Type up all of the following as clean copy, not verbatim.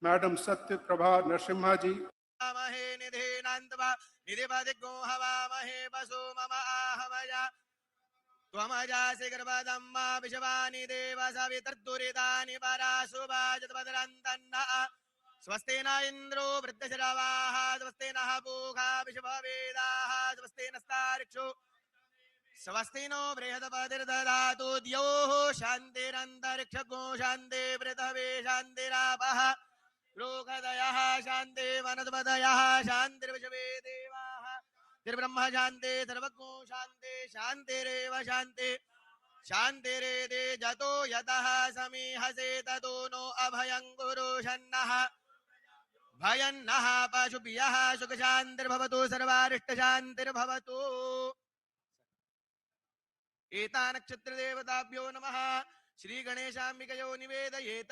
Madam सत्य प्रभा नरसिम्हा जी, महे निधिनान्तवा निधिपदिगो हवामहे वसो मम आहवया त्वमजासि गर्भदम्मा विश्वानि देव सवितर्दुरितानि पराशुभाजतपदरन्तन्नः स्वस्ति न इन्द्रो वृद्धशरवाः स्वस्ति नः पूषा विश्ववेदाः स्वस्ति नस्तार्क्ष्यो स्वस्ति नो बृहस्पतिर्दधातु द्योः शान्तिरन्तरिक्षगो शान्ति पृथिवी शान्तिरापः लोकदयः शान्ति वनस्पतयः शान्तिर्विश्वे देवाः निर्ब्रह्म शान्ति सर्वज्ञो शान्ति शान्तिरेव शान्ति शान्तिरेदे जतो यतः समीहसे ततो नो अभयं कुरु शन्नः भयन्नः पशुभ्यः सुखशान्तिर्भवतु सर्वारिष्टशान्तिर्भवतु। एता नक्षत्रदेवताभ्यो नमः। श्री गणेशाम्बिकयो निवेदयेत।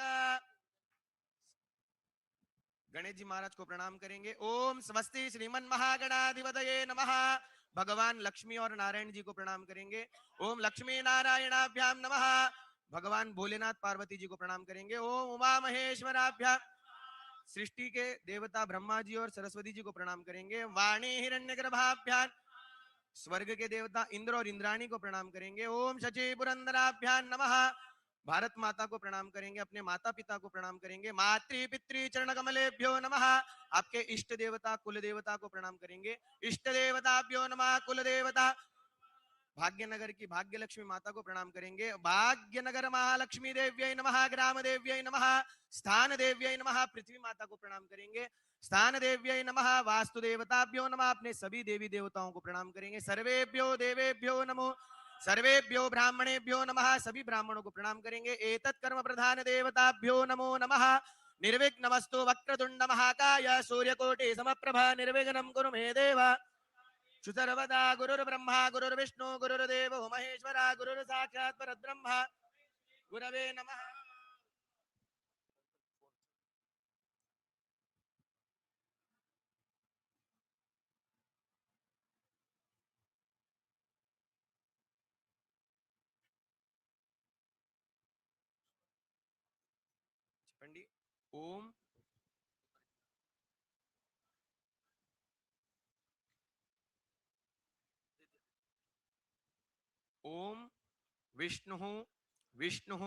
गणेश जी महाराज को प्रणाम करेंगे। ओम स्वस्ति श्रीमन महागणाधिपतये नमः। भगवान लक्ष्मी और नारायण जी को प्रणाम करेंगे। ओम लक्ष्मी नारायणाभ्याम नमः। भगवान भोलेनाथ पार्वती जी को प्रणाम करेंगे। ओम उमा महेश्वराभ्याम। सृष्टि के देवता ब्रह्मा जी और सरस्वती जी को प्रणाम करेंगे। वाणी हिरण्यगर्भाभ्याम। स्वर्ग के देवता इंद्र और इंद्राणी को प्रणाम करेंगे। ओम शची पुरंदराभ्याम नमः। भारत माता को प्रणाम करेंगे। अपने माता पिता को प्रणाम करेंगे। मातृ पितृ चरण कमलेभ्यो नमः। आपके इष्ट देवता कुल देवता को प्रणाम करेंगे। इष्ट देवताभ्यो नमः। कुल देवता भाग्यनगर की भाग्यलक्ष्मी माता को प्रणाम करेंगे। भाग्यनगर महालक्ष्मी देव्यै नमः। ग्राम देव्यै नमः। स्थान देव्यै नमः। पृथ्वी माता को प्रणाम करेंगे। स्थान देव्यै नमः। वास्तु देवताभ्यो नमः। अपने सभी देवी देवताओं को प्रणाम करेंगे। सर्वेभ्यो देवेभ्यो नमो। सर्वेभ्यो ब्राह्मणेभ्यो नमः। सभी ब्राह्मणों को प्रणाम करेंगे। एतत् कर्म प्रधान देवताभ्यो नमो नमः। निर्विघ्नमस्तु वक्रतुंड महाकाय सूर्यकोटि समप्रभा निर्विघ्नं कुरु मे देव। सर्वदा गुरुर्ब्रह्मा गुरुर्विष्णु गुरुर्देवो महेश्वरा गुरुर्साक्षात् परब्रह्म गुरवे नमः। पंडित ओम ओम विष्णु विष्णु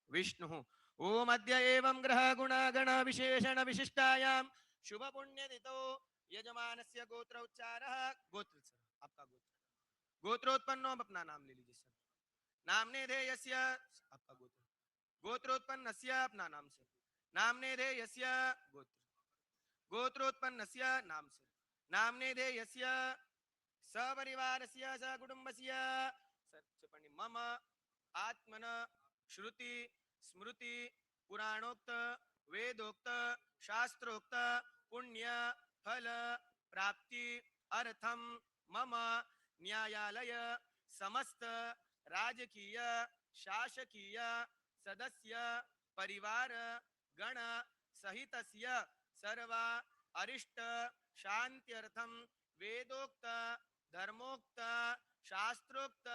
विष्णु। ओम अद्य एवं ग्रह गुण गण विशेषण विशिष्टायां शुभ पुण्यतिथौ यजमानस्य गोत्र उच्चारः। गोत्र सर आपका गोत्र गोत्रोत्पन्नो। अपना नाम ले लीजिए सर। नामने धेयस्य आपका गोत्र गोत्रोत्पन्नस्य अपना नाम से। नामने धेयस्य गोत्र गोत्रोत्पन्नस्य नाम से। नामने धेयस्य सपरिवारस्य सकुटुम्बस्य सच्चपणि मम आत्मन श्रुति स्मृति पुराणोक्त वेदोक्त शास्त्रोक्त पुण्य फल प्राप्ति अर्थम मम न्यायालय समस्त राजकीय शासकीय सदस्य परिवार गण सहितस्य सर्व अरिष्ट शांत्यर्थम वेदोक्त धर्मोक्त शास्त्रोक्त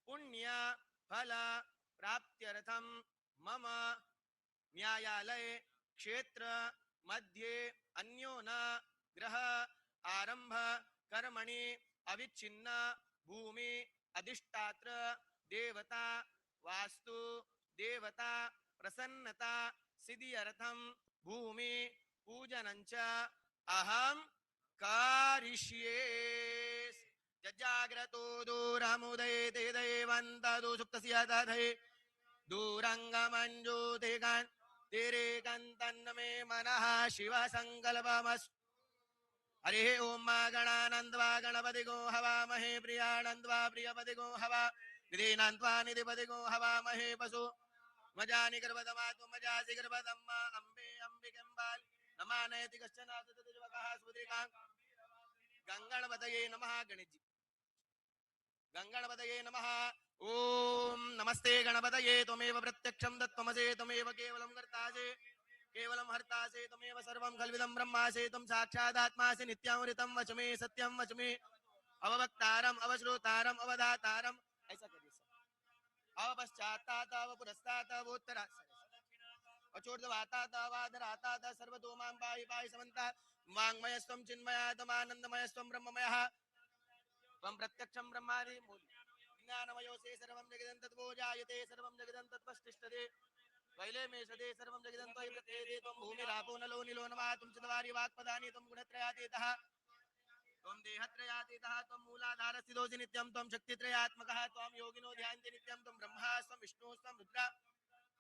पुण्य फल प्राप्त्यर्थम मम न्यायालय क्षेत्र मध्ये अन्योन ग्रह आरंभ कर्मणि अविच्छिन्न भूमि अधिष्ठात्र देवता वास्तु देवता प्रसन्नता सिद्ध्यर्थम भूमि पूजनञ्च अहम कारिष्ये। जज्जाग्रतो दूरमुदयते दैवन्तदु सुप्तस्य दधे दूरङ्गमञ्जूतिकान् तिरेकन्तन्न मे मनः शिव सङ्कल्पमस्तु। हरिः ओम गणानन्द्वा गणपतिगो हवामहे प्रियानन्द्वा प्रियपतिगो हवा निधिनान्त्वा निधिपतिगो हवामहे पशु मजानि गर्भदमातु मजासि गर्भदम्मा अम्बे अम्बिकेम्बाल् नमानयति कश्चन तद्युवकः सुदीर्घां गङ्गणपतये नमः। गणेश जी गङ्गणपतये नमः। ओम नमस्ते गणपतये त्वमेव प्रत्यक्षं तत्त्वमसि त्वमेव केवलं कर्तासि केवलं हर्तासि त्वमेव सर्वं खल्विदं ब्रह्मासि त्वं साक्षादात्मासि नित्यामृतं वचमे सत्यं वचमे अववक्तारम् अवश्रोतारम् अवधातारम्। ऐसा करिए सर। अवपश्चात्तात् अवपुरस्तात् अवोत्तरात्। अचोर्धवाता दावादराता दा सर्वतो मां पाहि पाहि समन्ता वाङ्मयस्त्वं चिन्मयात्मानन्दमयस्त्वं ब्रह्ममयः त्वं प्रत्यक्षं ब्रह्मादि ज्ञानमयोऽसि सर्वं जगदं तद्वो जायते सर्वं जगदं तत्त्वष्टिष्ठते वैले मे सदे सर्वं जगदं त्वयि प्रत्येते त्वं भूमिरापो नलो निलो नमः त्वं चत्वारि वाक्पदानि त्वं गुणत्रयातीतः त्वं देहत्रयातीतः त्वं मूलाधारस्थितोऽसि नित्यं त्वं शक्तित्रयात्मकः त्वं योगिनो ध्यान्ति नित्यं त्वं ब्रह्मास्त्वं विष्णुस्त्वं रुद्र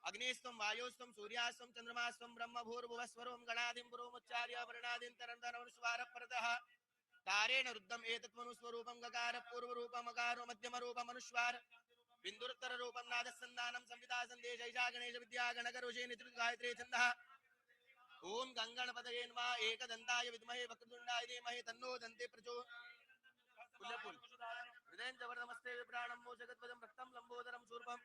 अग्निस्त्वं वायुस्त्वं सूर्यास्त्वं चन्द्रमास्त्वं ब्रह्म भूर्भुवस्वरं गणादिं पुरोमुच्चार्य वर्णादिं तरन्तरमनुस्वारः परतः तारेण रुद्धम् एतत्मनुस्वरूपं गकार पूर्वरूपमकारो मध्यमरूपमनुस्वार बिन्दुरुत्तररूपं नादस्सन्दानं संविदा सन्देशैषा गणेश विद्या गणकरुषे नितृ गायत्री छन्दः ओम गंगणपतये नमः एकदन्ताय विद्महे वक्रतुण्डाय धीमहि तन्नो दन्ति पुल्यपुल हृदयं च वरदमस्ते विप्राणं मोचगद्वदं रक्तं लम्बोदरं शूर्पं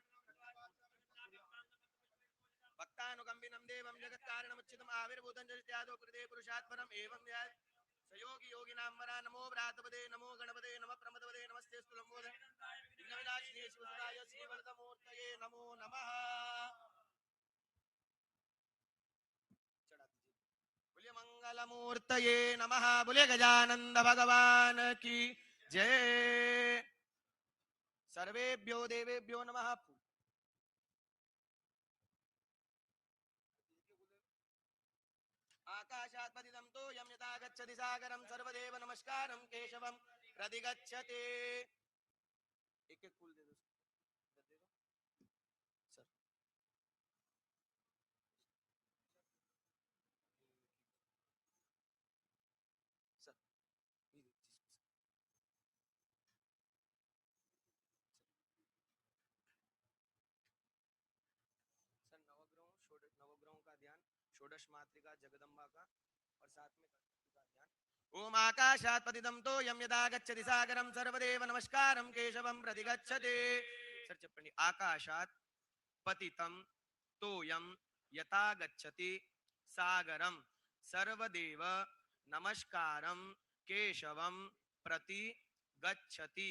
भक्तानुकम्बिनं देवं जगत्कारणमुच्चितम् आविर्भूतं जगत्यादो कृते पुरुषात्परम् एवं ध्याय सयोगी योगिनां वरा नमो व्रातपदे नमो गणपते नमः प्रमदपदे नमस्तेस्तु लम्बोदर विघ्नविनाशिने शिवसुताय श्रीवरदमूर्तये नमो नमः। बोलिए मंगलमूर्तये नमः। बोलिए गजानंद भगवान की जय। सर्वेभ्यो देवेभ्यो नमः। आकाशात् पतितं तोयं यथा गच्छति सागरं सर्वदेव नमस्कारं केशवं प्रतिगच्छते। एक एक फूल दे दो सर। सर सर नवग्रहों का ध्यान, षोडश मातृका जगदम्बा का और साथ में का ध्यान। ओम आकाशात् पतितं तोयं यदा गच्छति सागरं सर्वदेव नमस्कारं केशवं प्रतिगच्छते। सर चप्पणी आकाशात् पतितं तोयं यथा गच्छति सागरं सर्वदेव नमस्कारं केशवं प्रति गच्छति।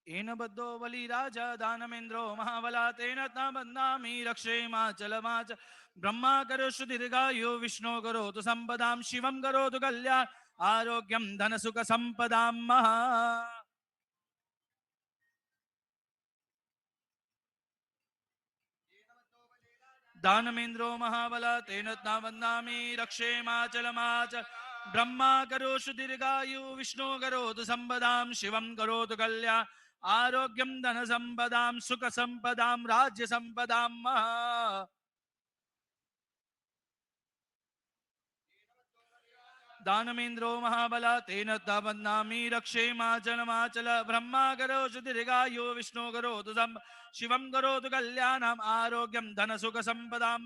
येन बद्धो बलिराज दानमेन्द्रो महाबला तेन बन्धामि रक्षेमाचलमाच ब्रह्मा करोषु दीर्घायु विष्णु करोतु संपदां शिवं करोतु कल्याण आरोग्यं धनसुख संपदां महा दानमेन्द्रो महाबला तेन बन्धामि रक्षेमाचलमाच ब्रह्मा करोषु दीर्घायु विष्णु करोतु संपदां शिवं करोतु कल्याण आरोग्यं धन संपदां सुख संपदां राज्य संपदां दानमेन्द्रो महाबला तेन बन्धामि रक्षेमाचलमाचल ब्रह्मा करोषु दीर्घायु विष्णु करोतु शिवं करोतु कल्याणम् आरोग्यं धन सुख संपदां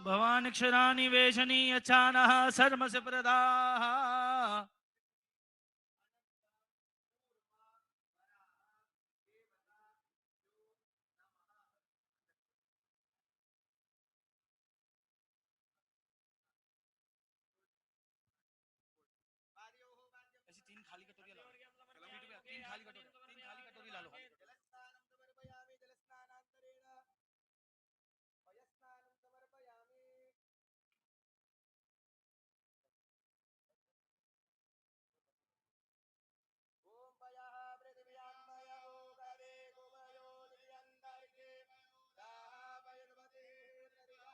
भवानक्षराणि वेशनी यच्छानः सर्मस्य प्रदाः ऐसी तीन खाली कटोरियां ला लो तीन खाली कटोरी ला लो जलस्नानं समर्पयामि जलस्नानान्तरेण पयस्नानं समर्पयामि ओम पयः पृथिव्यां मयो गरे गोमयो दिव्यन्तरिक्षे दाः पयुर्वते नदिः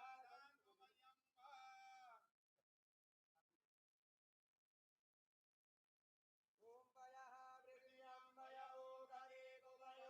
ओम पयः पृथिव्यां मयो गरे गोमयो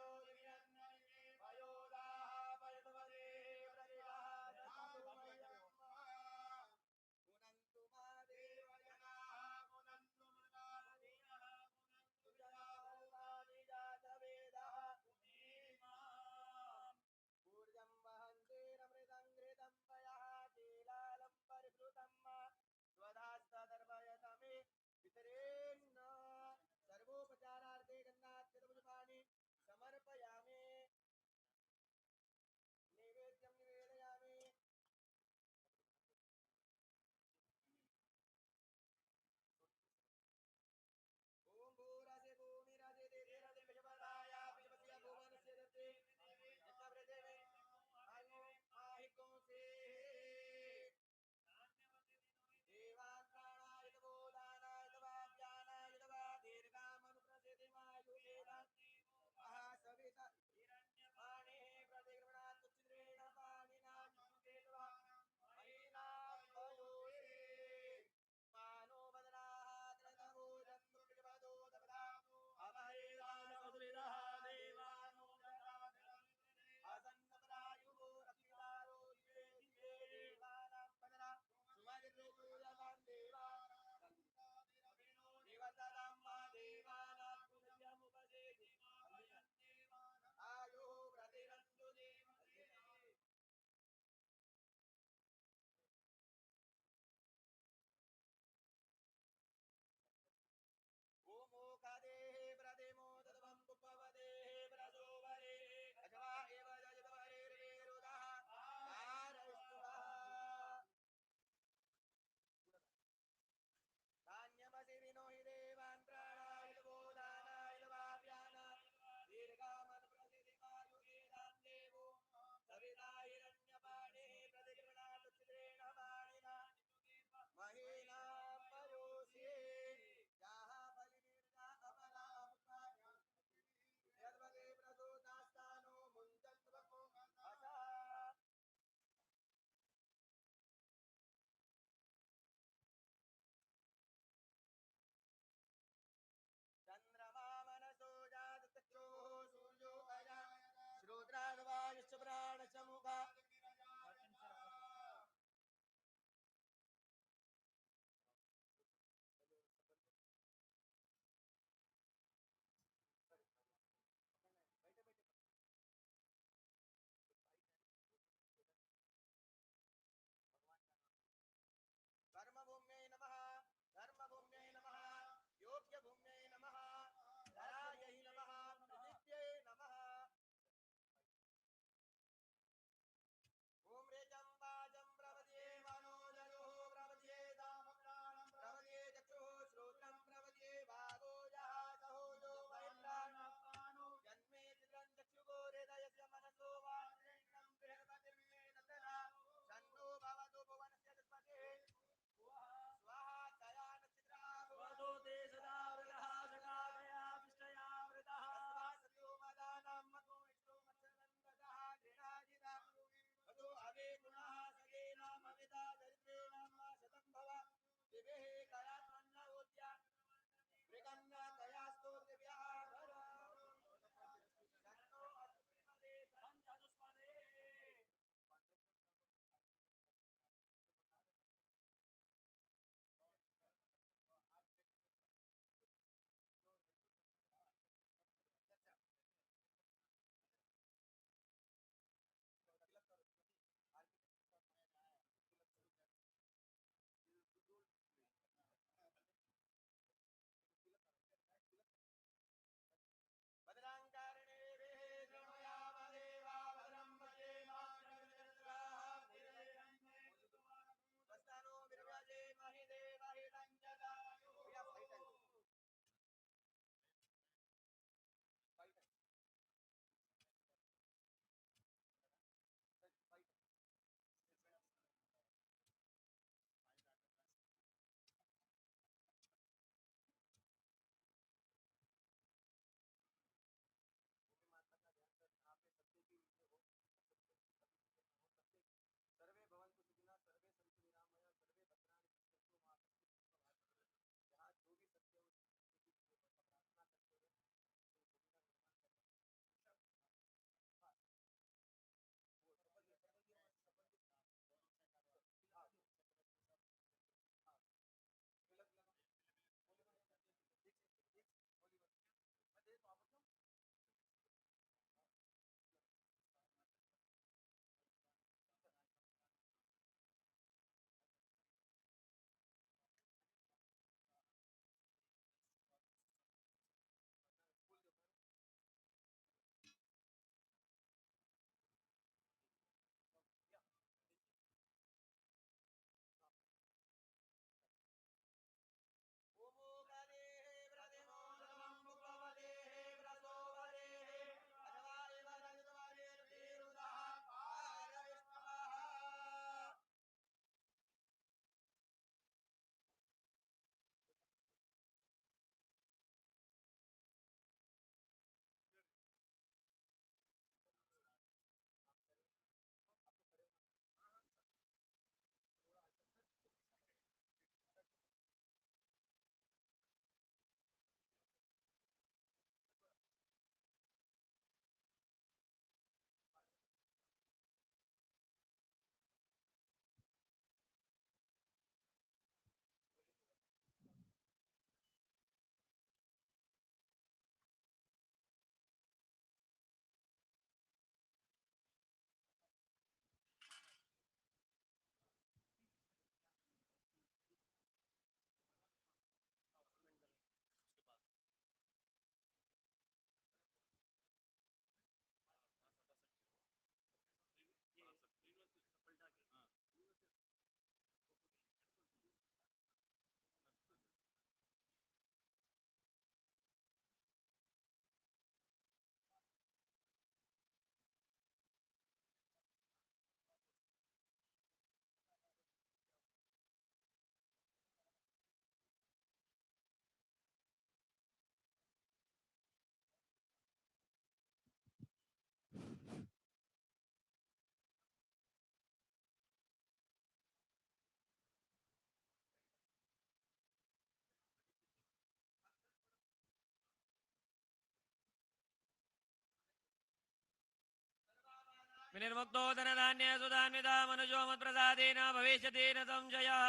विनिर्मुक्तो धनधान्य सुधान्विता मनुजो मत्प्रसादेन भविष्यति न संशयः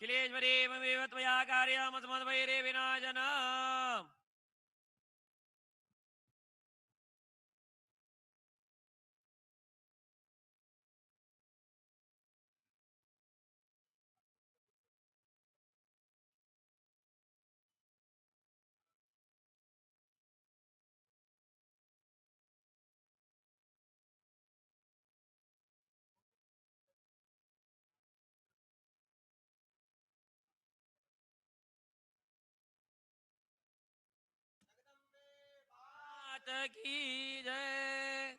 किलेश्वरी ममेव त्वया कार्यमस्मद्वैरे विनाशन की जय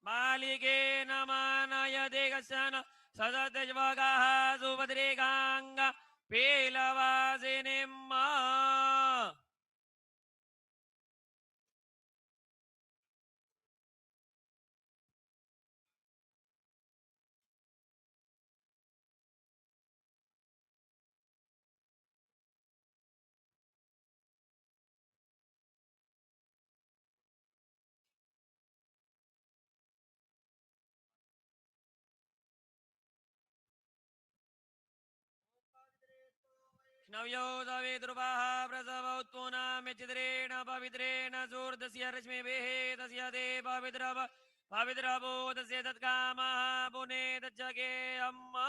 मालिके नमानय देगसन सदत्यज्वगाः सुभद्रेकाङ्ग पीलवासिनिम्मा नव्यो सविद्रुवाः प्रसवोत्पुनाम्यचिद्रेण पवित्रेण सूर्दस्य रश्मिभिः तस्य ते पवित्रभो तस्य तत्कामः पुने तज्जगे अम्मा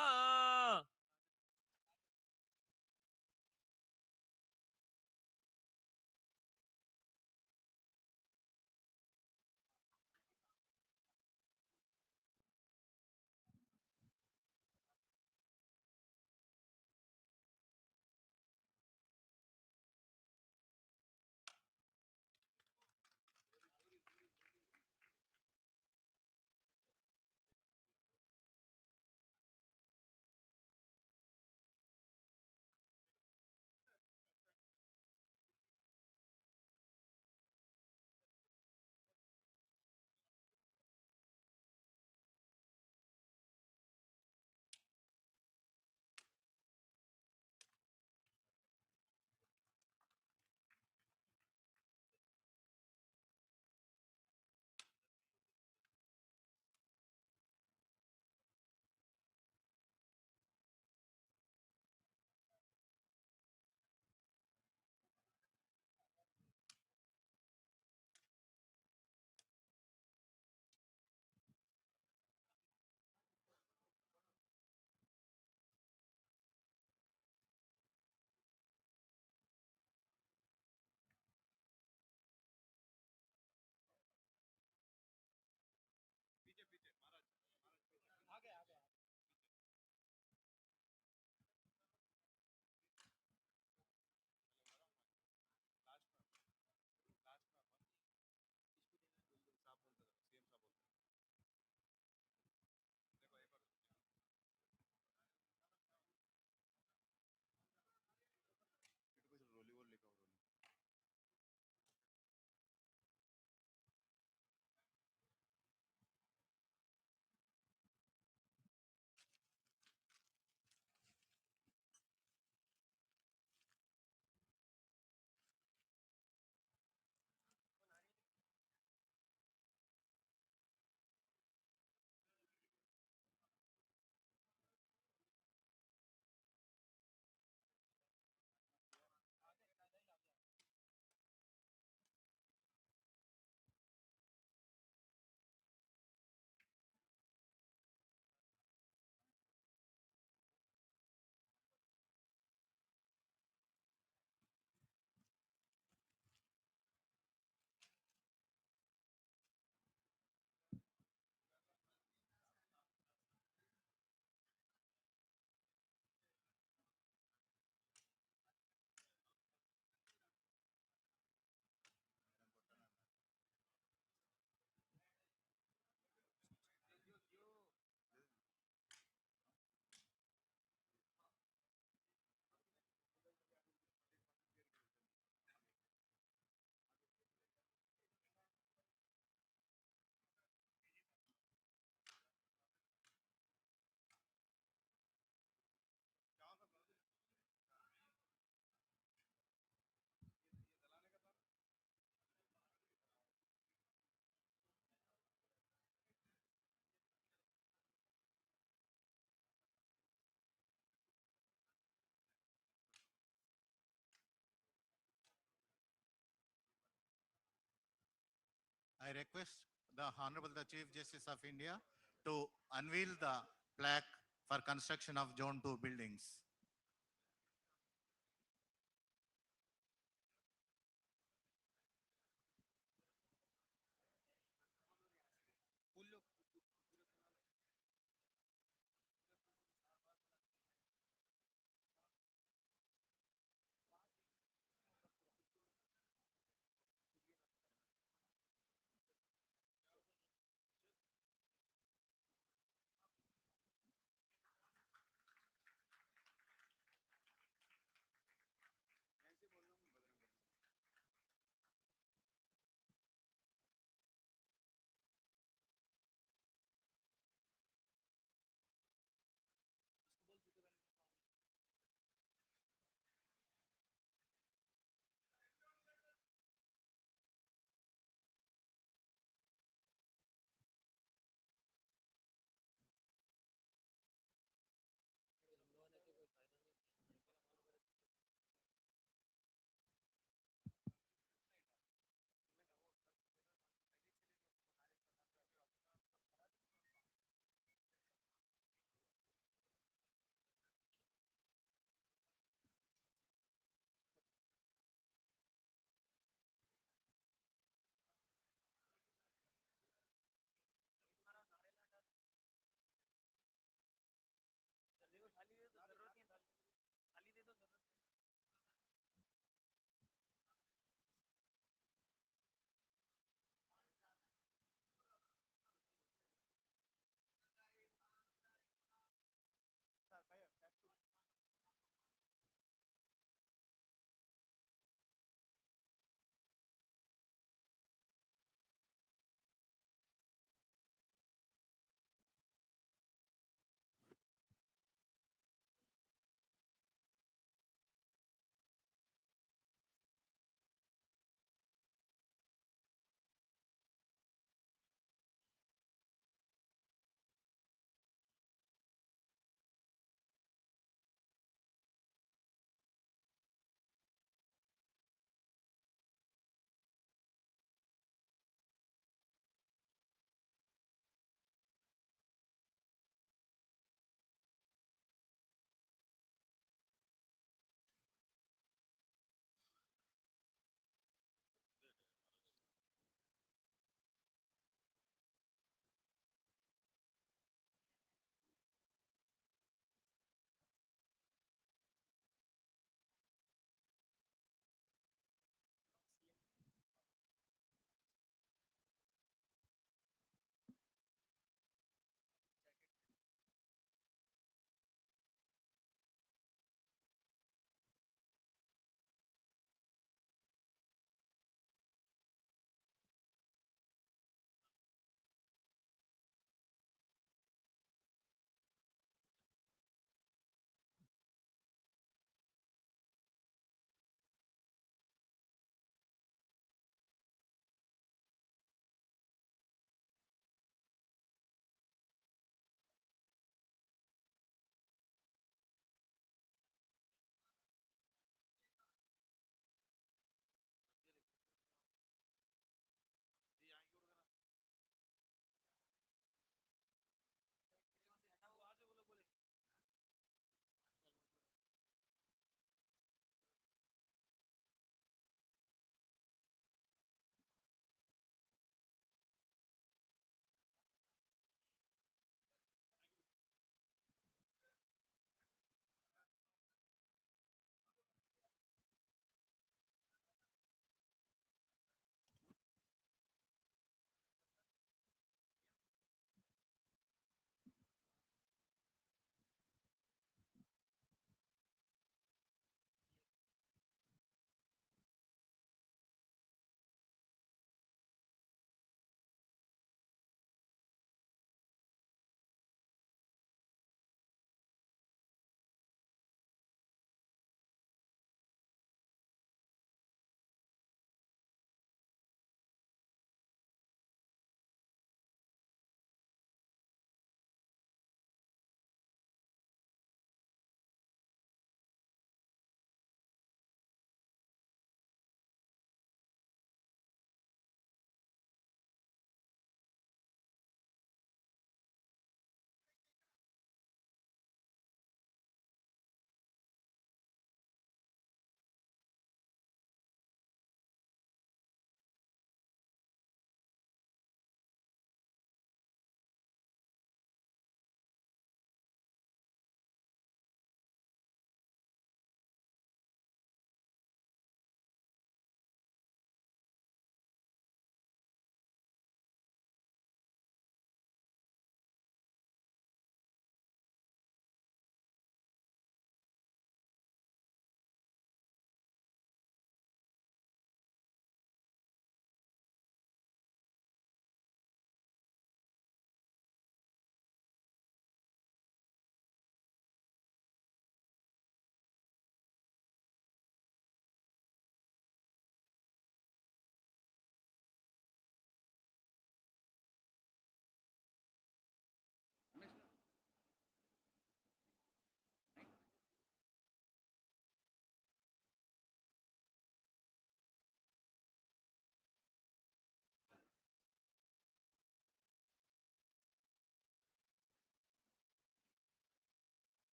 I request the Honorable the Chief Justice of India to unveil the plaque for construction of Zone 2 buildings.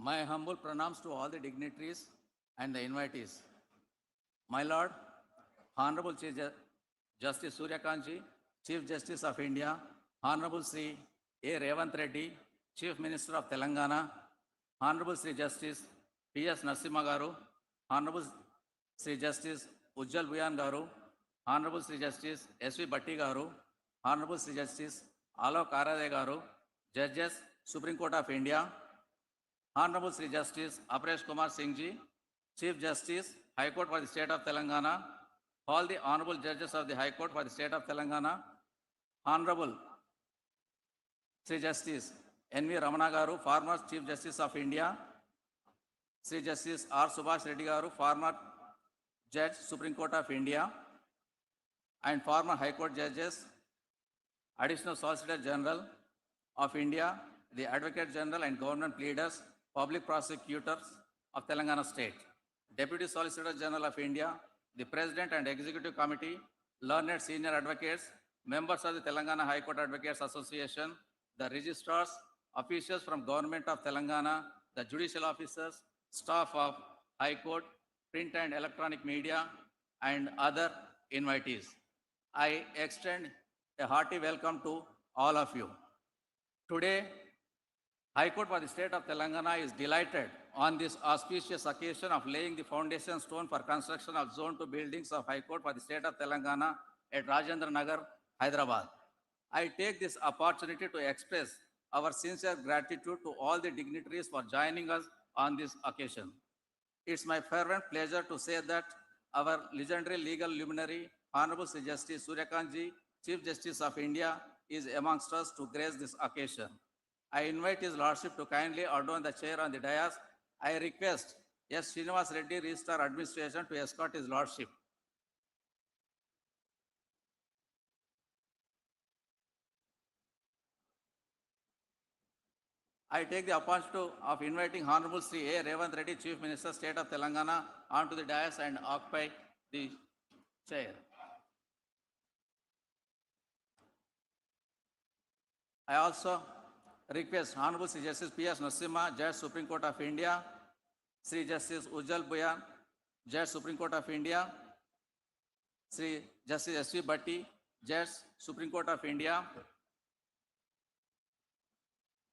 My humble pranams to all the dignitaries and the invitees. My Lord, Honorable Chief Justice Surya Kanji, Chief Justice of India, Honorable Sri A. Revanth Reddy, Chief Minister of Telangana, Honorable Sri Justice P.S. Narasimha Garu, Honorable Sri Justice Ujjal Buyan Garu, Honorable Sri Justice S.V. Bhatti Garu, Honorable Sri Justice Alok Arade Garu, Judges, Supreme Court of India, Honorable Sri Justice Aparesh Kumar Singh Ji, Chief Justice, High Court for the State of Telangana, all the Honorable Judges of the High Court for the State of Telangana, Honorable Sri Justice N.V. Ramana Garu, former Chief Justice of India, Sri Justice R. Subhash Reddy Garu, former Judge, Supreme Court of India, and former High Court Judges, Additional Solicitor General of India, the Advocate General and Government Pleaders, Public Prosecutors of Telangana State, Deputy Solicitor General of India, the President and Executive Committee, learned senior advocates, members of the Telangana High Court Advocates Association, the registrars, officials from Government of Telangana, the judicial officers, staff of High Court, print and electronic media, and other invitees. I extend a hearty welcome to all of you. Today, High Court for the State of Telangana is delighted on this auspicious occasion of laying the foundation stone for construction of Zone 2 buildings of High Court for the State of Telangana at Rajendra Nagar, Hyderabad. I take this opportunity to express our sincere gratitude to all the dignitaries for joining us on this occasion. It's my fervent pleasure to say that our legendary legal luminary, Honorable Sri Justice Surya Kanji, Chief Justice of India, is amongst us to grace this occasion. I invite His Lordship to kindly adorn the chair on the dais. I request S. Srinivas Reddy, Registrar Administration, to escort His Lordship. I take the opportunity of inviting Honorable Sri A. Revanth Reddy, Chief Minister, State of Telangana, onto the dais and occupy the chair. I also request Honorable Sri Justice P.S. Narasimha, Judge, Supreme Court of India, Sri Justice Ujjal Buyan, Judge, Supreme Court of India, Sri Justice S.V. Bhatti, Judge, Supreme Court of India,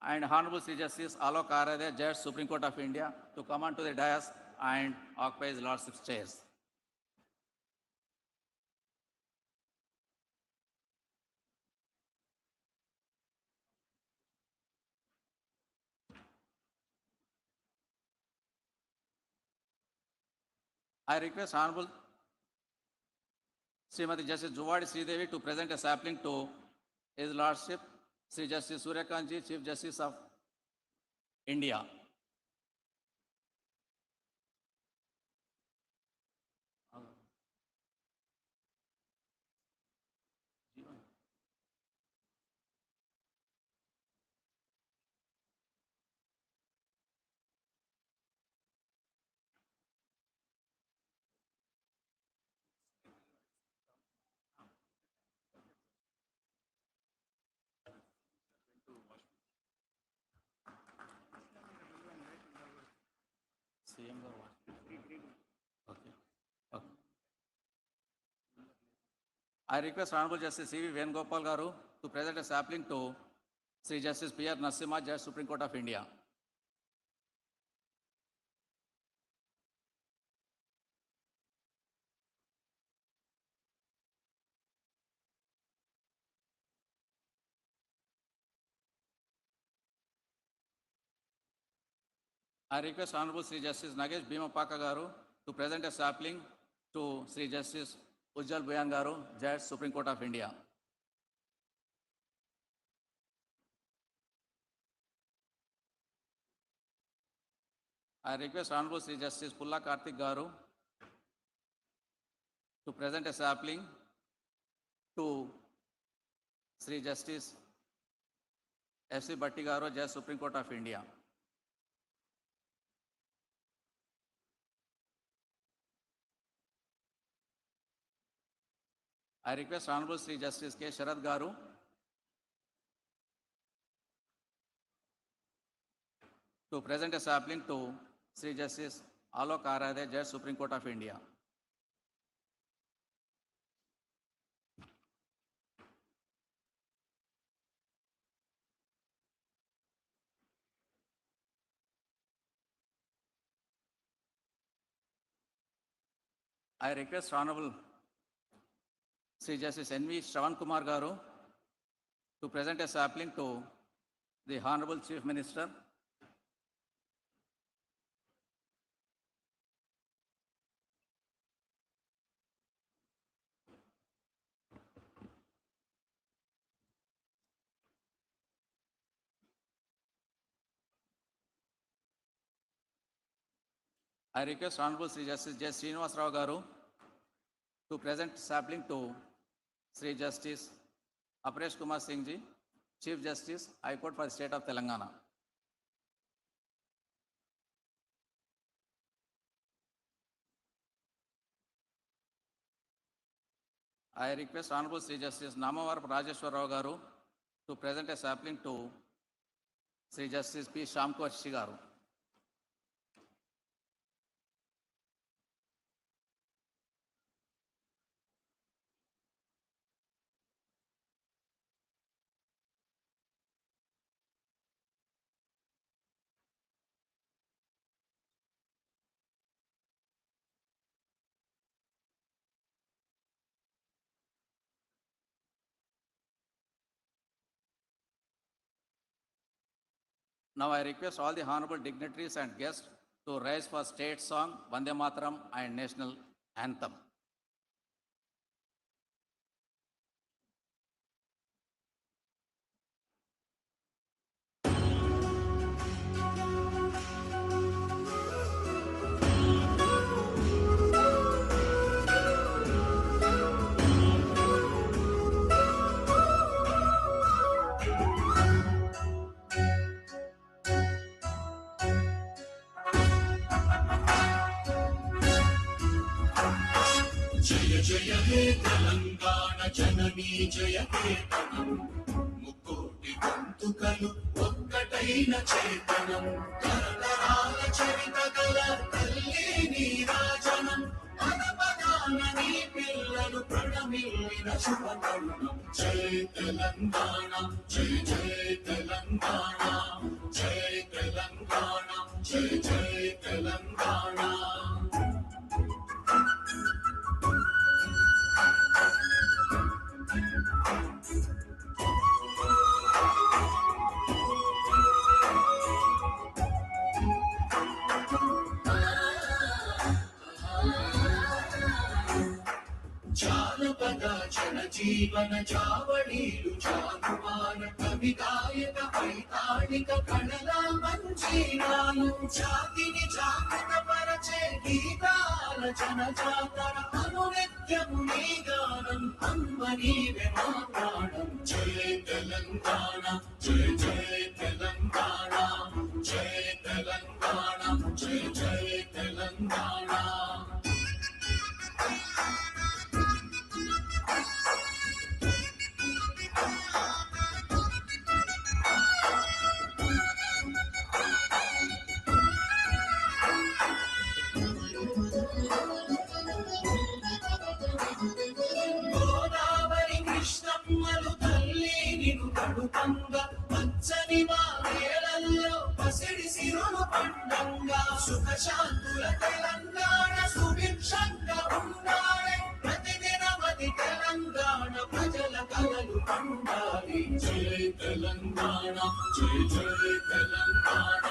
and Honorable Sri Justice Alok Arade, Judge, Supreme Court of India, to come onto the dais and occupy His Lordship's chairs. I request Honorable Srimati Justice Juvadi Sridevi to present a sapling to His Lordship, Sri Justice Surya Kanji, Chief Justice of India. Okay. I request Honorable Justice C.V. Venugopal Garu to present a sapling to Sri Justice P.R. Narasimha, Judge, Supreme Court of India. I request Honorable Sri Justice Nagesh Bhimapaka Garu to present a sapling to Sri Justice Ujjal Buyan Garu, Judge, Supreme Court of India. I request Honorable Sri Justice Pulla Karthik Garu to present a sapling to Sri Justice S.C. Bhatti Garu, Judge, Supreme Court of India. I request Honorable Sri Justice K. Sharad Garu to present a sapling to Sri Justice Alok Aradhe, Judge, Supreme Court of India. I request Honorable Sri Justice N.V. Shravan Kumar Garu to present a sapling to the Honorable Chief Minister. I request Honorable Sri Justice J. Srinivas Rao Garu to present sapling to Sri Justice Aparesh Kumar Singh Ji, Chief Justice, High Court for the State of Telangana. I request Honorable Sri Justice Namavaram Rajeshwar Rao Garu to present a sapling to Sri Justice P. Shamko Garu. Now I request all the honorable dignitaries and guests to rise for state song, Vande Mataram and national anthem. जय जय हे तेलंगाना जननी जय केतనం ముకోటి గొంతుకలు ఒక్కటైన చేతనం తరతరాల చరిత గల తల్లి నీరాజనం పదపదాన నీ పిల్లలు ప్రణమిల్లిన శుభతరుణం జై తెలంగాణ జై జై తెలంగాణ జై తెలంగాణ జై జై తెలంగాణ జానపద జనజీవన జావళీలు జానువాన కవి గాయక వైతాళిక కళల మంజీరాలు జాతిని జాగృత పరచే గీతాల జనజాతర అనునిత్యము నీ గానం అమ్మ నీవే మా ప్రాణం జయ తెలంగాణ జయ జయ తెలంగాణ జయ తెలంగాణ జయ జయ తెలంగాణ గోదావరి కృష్ణమ్మలు తల్లి నిన్ను కడుపంగా పచ్చని మా వేళల్లో పసిడి సిరులు పండంగా సుఖశాంతుల తెలంగాణ సుభిక్షంగా ఉండాలి ప్రతిదినమది తెలంగాణ ప్రజల కలలు పండాలి జై తెలంగాణ జై జై తెలంగాణ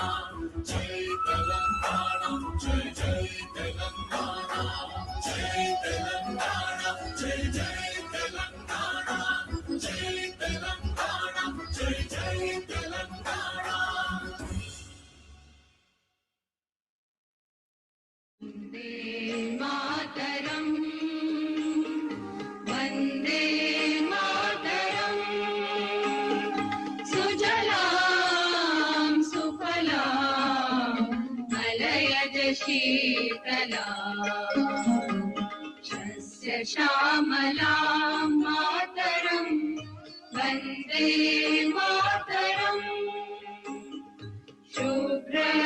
జై తెలంగాణ జై జై తెలంగాణ జై తెలంగాణ జై జై తెలంగాణ జై తెలంగాణ జై జై తెలంగాణ వందే మాతరం వందే మాతరం సుజలాం సుఫలాం మలయజ శీతలాం శస్య శ్యామలాం మాతరం వందే మాతరం శుభ్ర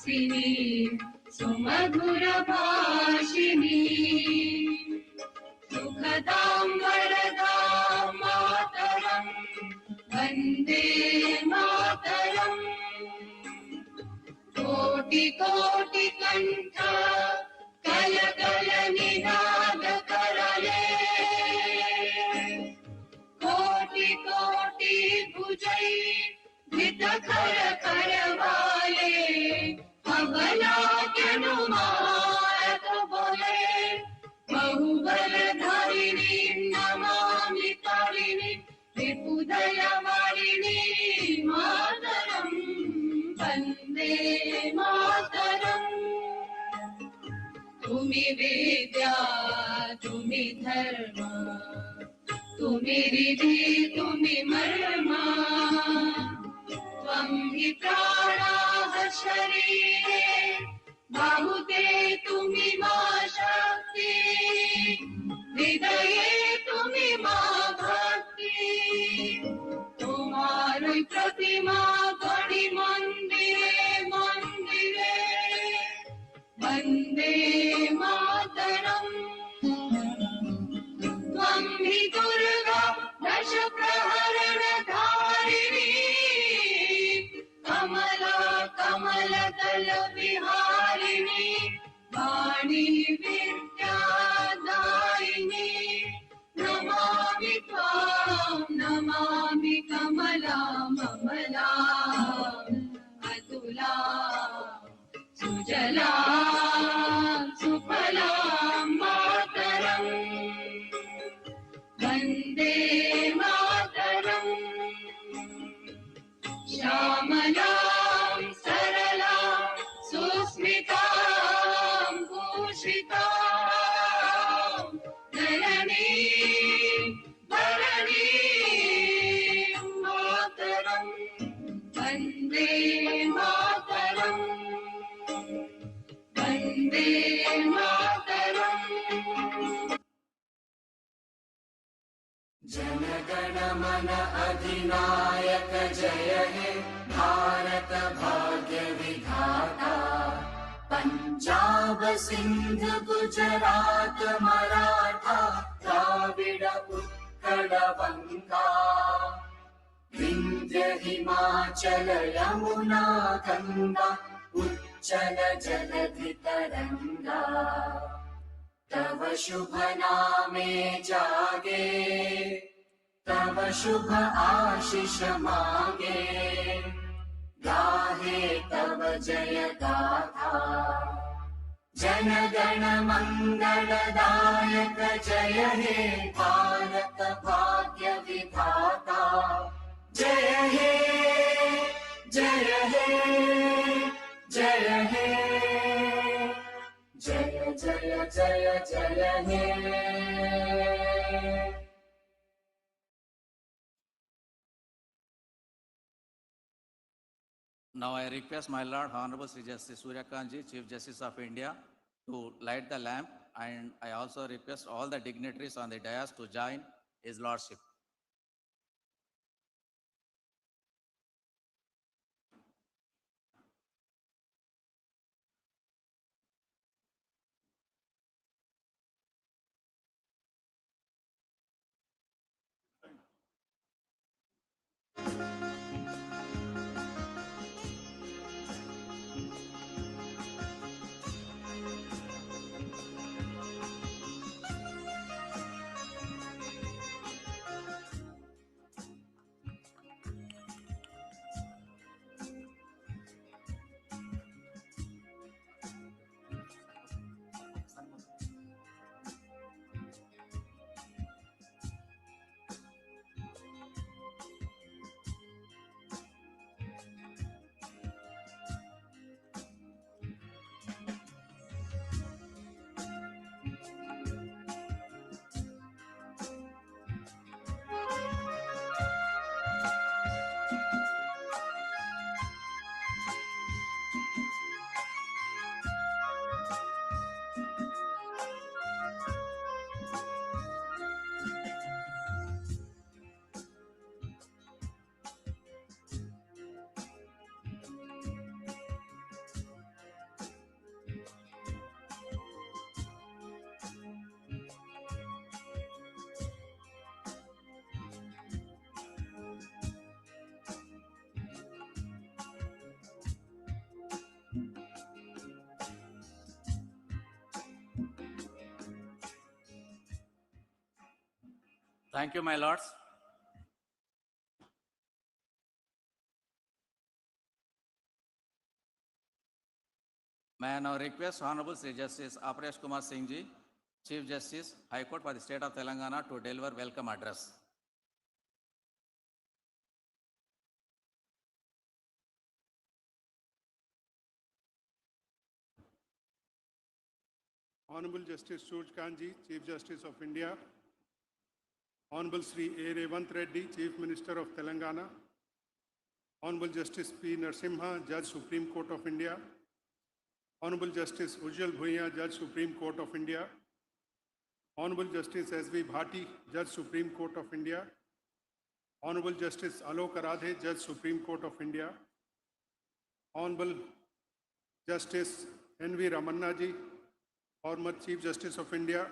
सुमधुरभाषिणी सुमधुरभाषिणी सुखदां वरदां मातरं वन्दे मातरम् कोटि कोटि कंठ कल कल निनाद करले कोटि कोटि भुजै विद कर करवाले अबला अनुमानक बोले बहुबल धारिणी नमामि तारिणी विपुदयवारिणी मातरम् वन्दे मातरम् तुमि विद्या तुमि धर्म तुमि रिधि तुमि मर्म त्वं हि प्राणाः शरीरे बाहुते तुमि मा शक्ति हृदये तुमि मा भक्ति तुम्हारी प्रतिमा गणि मंदिरे मंदिरे वन्दे मातरम् त्वं हि दुर्गा दश प्रहरण धारिणी कमला कमलदल विहारिणी वाणी विद्यादायिनी नमामि त्वां नमामि कमला ममला अतुला सुजला सुफला मातरम् वन्दे मातरम् श्यामलां सरलां सुस्मितां भूषितां धरणीं धरणीं मातरम् वन्दे मातरम् वन्दे मातरम् जनगण मन अधिनायक जय हे भारत भाग्य विधाता पंजाब सिंध गुजरात मराठा द्राविड उत्कल बंगा विंध्य हिमाचल यमुना गंगा उच्चल जलधि तरंगा तव शुभ नामे जागे तव शुभ आशीष मागे गाहे तव जय गाथा जन गण मंगलदायक जय हे भारत भाग्य विधाता जय हे जय हे जय हे जय जय जय जय हे Now I request my Lord Honorable Sri Justice Suryakanji, Chief Justice of India, to light the lamp, and I also request all the dignitaries on the dais to join His Lordship. Thank you, my lords. May I now request Honorable Sri Justice Aparesh Kumar Singh Ji, Chief Justice, High Court for the State of Telangana, to deliver welcome address. Honorable Justice Surjkanji, Chief Justice of India, Honorable Sri A. Revant Reddy, Chief Minister of Telangana, Honorable Justice P. Narasimha, Judge Supreme Court of India, Honorable Justice Ujjwal Bhuiya, Judge Supreme Court of India, Honorable Justice S.V. Bhati, Judge Supreme Court of India, Honorable Justice Alok Aradhe, Judge Supreme Court of India, Honorable Justice N.V. Ramanna Ji, former Chief Justice of India,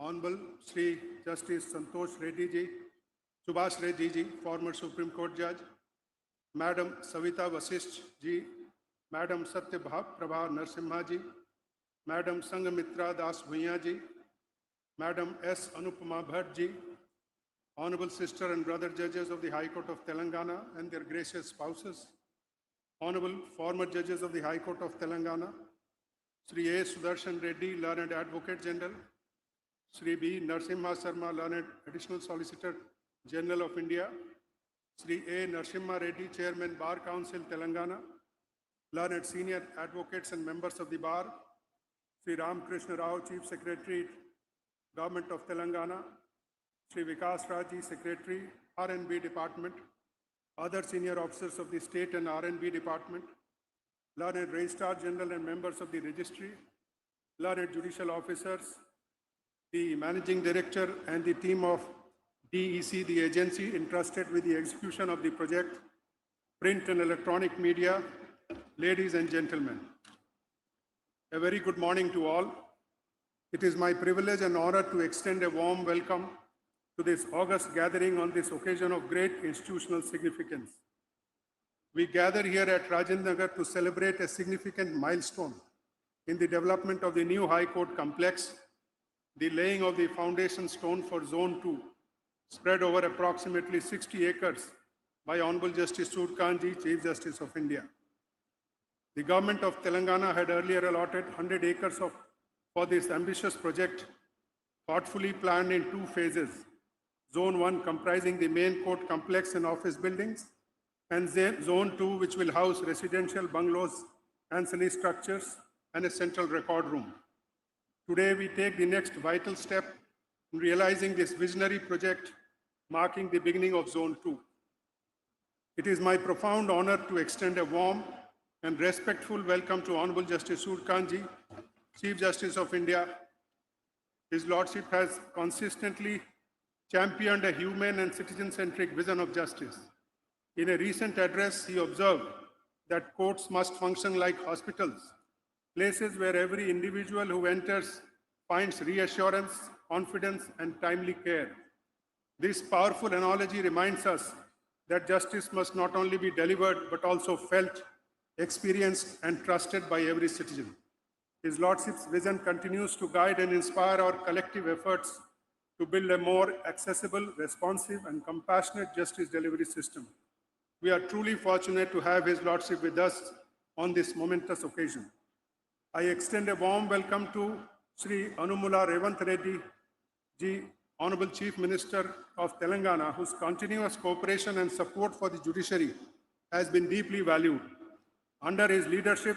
Hon'ble Sri Justice Santosh Reddy Ji, Subhash Reddy Ji, former Supreme Court Judge, Madam Savita Vasisht Ji, Madam Satya Prabha Narasimha Ji, Madam Sangamitra Das Bhuiya Ji, Madam S. Anupama Bhatt Ji, Honorable Sister and Brother Judges of the High Court of Telangana and their gracious spouses, Honorable former Judges of the High Court of Telangana, Sri A. Sudarshan Reddy, Learned Advocate General, Sri B. Narasimha Sarma, Learned Additional Solicitor General of India, Sri A. Narasimha Reddy, Chairman Bar Council Telangana, Learned Senior Advocates and members of the Bar, Sri Ram Krishna Rao, Chief Secretary, Government of Telangana, Sri Vikas Raji, Secretary, R&B Department, other senior officers of the State and R&B Department, Learned Registrar General and members of the Registry, Learned Judicial Officers, the Managing Director and the team of DEC, the agency entrusted with the execution of the project, print and electronic media, ladies and gentlemen. A very good morning to all. It is my privilege and honor to extend a warm welcome to this august gathering on this occasion of great institutional significance. We gather here at Rajendra Nagar to celebrate a significant milestone in the development of the new High Court complex, the laying of the foundation stone for Zone 2, spread over approximately 60 acres by Honorable Justice Surjkanji, Chief Justice of India. The government of Telangana had earlier allotted 100 acres for this ambitious project, thoughtfully planned in 2 phases. Zone 1 comprising the main court complex and office buildings, and Zone 2 which will house residential bungalows, ancillary structures, and a central record room. Today we take the next vital step in realizing this visionary project, marking the beginning of Zone 2. It is my profound honor to extend a warm and respectful welcome to Honorable Justice Surjkanji, Chief Justice of India. His Lordship has consistently championed a humane and citizen-centric vision of justice. In a recent address, he observed that courts must function like hospitals, places where every individual who enters finds reassurance, confidence, and timely care. This powerful analogy reminds us that justice must not only be delivered, but also felt, experienced, and trusted by every citizen. His Lordship's vision continues to guide and inspire our collective efforts to build a more accessible, responsive, and compassionate justice delivery system. We are truly fortunate to have His Lordship with us on this momentous occasion. I extend a warm welcome to Sri Anumula Revant Reddy Ji, Honorable Chief Minister of Telangana, whose continuous cooperation and support for the judiciary has been deeply valued. Under his leadership,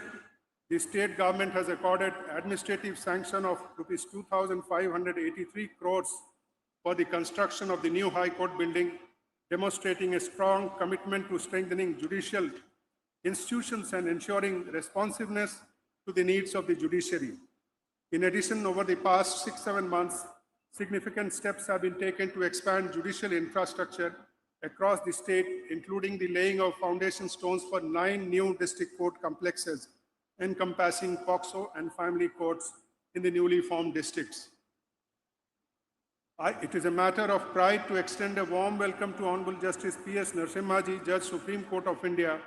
the state government has accorded administrative sanction of Rs 2,583 crores for the construction of the new High Court building, demonstrating a strong commitment to strengthening judicial institutions and ensuring responsiveness to the needs of the judiciary. In addition, over the past 6-7 months, significant steps have been taken to expand judicial infrastructure across the state, including the laying of foundation stones for 9 new district court complexes encompassing POCSO and family courts in the newly formed districts. It is a matter of pride to extend a warm welcome to Honorable Justice P.S. Narasimha Ji, Judge Supreme Court of India,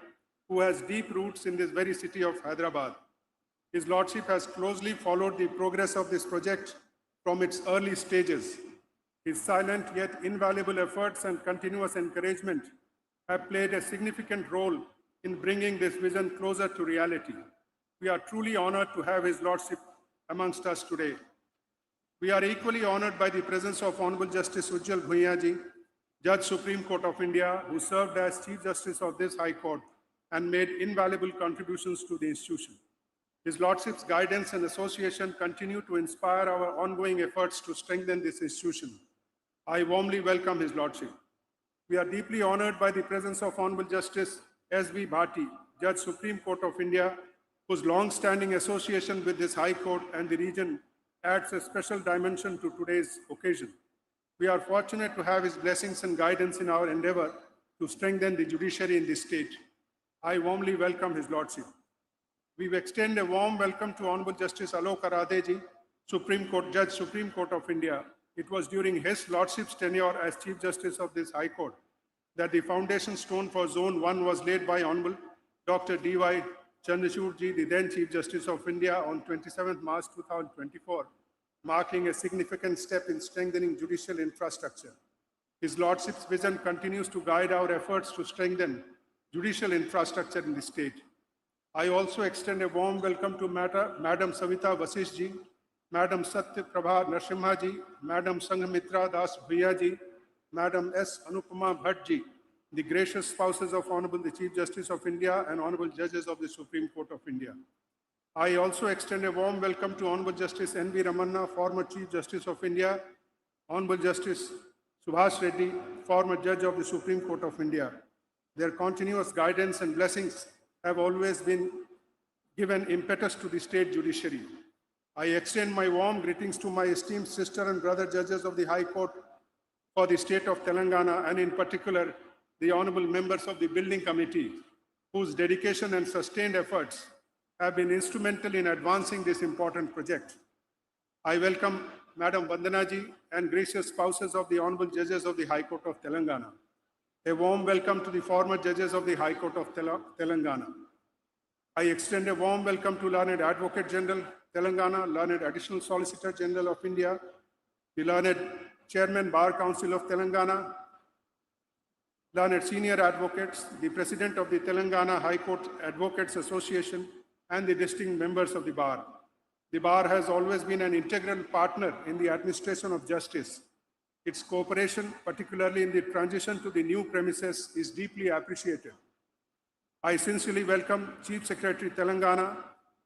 who has deep roots in this very city of Hyderabad. His Lordship has closely followed the progress of this project from its early stages. His silent yet invaluable efforts and continuous encouragement have played a significant role in bringing this vision closer to reality. We are truly honored to have His Lordship amongst us today. We are equally honored by the presence of Honorable Justice Ujjwal Bhuiya ji, Judge Supreme Court of India, who served as Chief Justice of this High Court and made invaluable contributions to the institution. His Lordship's guidance and association continue to inspire our ongoing efforts to strengthen this institution. I warmly welcome His Lordship. We are deeply honored by the presence of Honorable Justice S.B. Bhati, Judge Supreme Court of India, whose long-standing association with this High Court and the region adds a special dimension to today's occasion. We are fortunate to have his blessings and guidance in our endeavor to strengthen the judiciary in this state. I warmly welcome His Lordship. We extend a warm welcome to Honorable Justice Alok Aradeji, Supreme Court Judge, Supreme Court of India. It was during His Lordship's tenure as Chief Justice of this High Court that the foundation stone for Zone 1 was laid by Hon'ble Dr. D.Y. Chandrachudji, the then Chief Justice of India, on 27 March 2024, marking a significant step in strengthening judicial infrastructure. His Lordship's vision continues to guide our efforts to strengthen judicial infrastructure in the state. I also extend a warm welcome to Madam Savita Vasishji, Madam Satya Prabha Narasimhaji, Madam Sanghamitra Das Bhuiyaji, Madam S. Anupama Bhattji, the gracious spouses of Honorable the Chief Justice of India and Honorable Judges of the Supreme Court of India. I also extend a warm welcome to Honorable Justice N.V. Ramanna, former Chief Justice of India, Honorable Justice Subhash Reddy, former Judge of the Supreme Court of India. Their continuous guidance and blessings have always been given impetus to the state judiciary. I extend my warm greetings to my esteemed sister and brother judges of the High Court for the state of Telangana, and in particular, the honorable members of the Building Committee, whose dedication and sustained efforts have been instrumental in advancing this important project. I welcome Madam Vandanaji and gracious spouses of the honorable judges of the High Court of Telangana. A warm welcome to the former judges of the High Court of Telangana. I extend a warm welcome to Learned Advocate General Telangana, Learned Additional Solicitor General of India, the Learned Chairman Bar Council of Telangana, Learned Senior Advocates, the President of the Telangana High Court Advocates Association, and the distinguished members of the Bar. The Bar has always been an integral partner in the administration of justice. Its cooperation, particularly in the transition to the new premises, is deeply appreciated. I sincerely welcome Chief Secretary Telangana,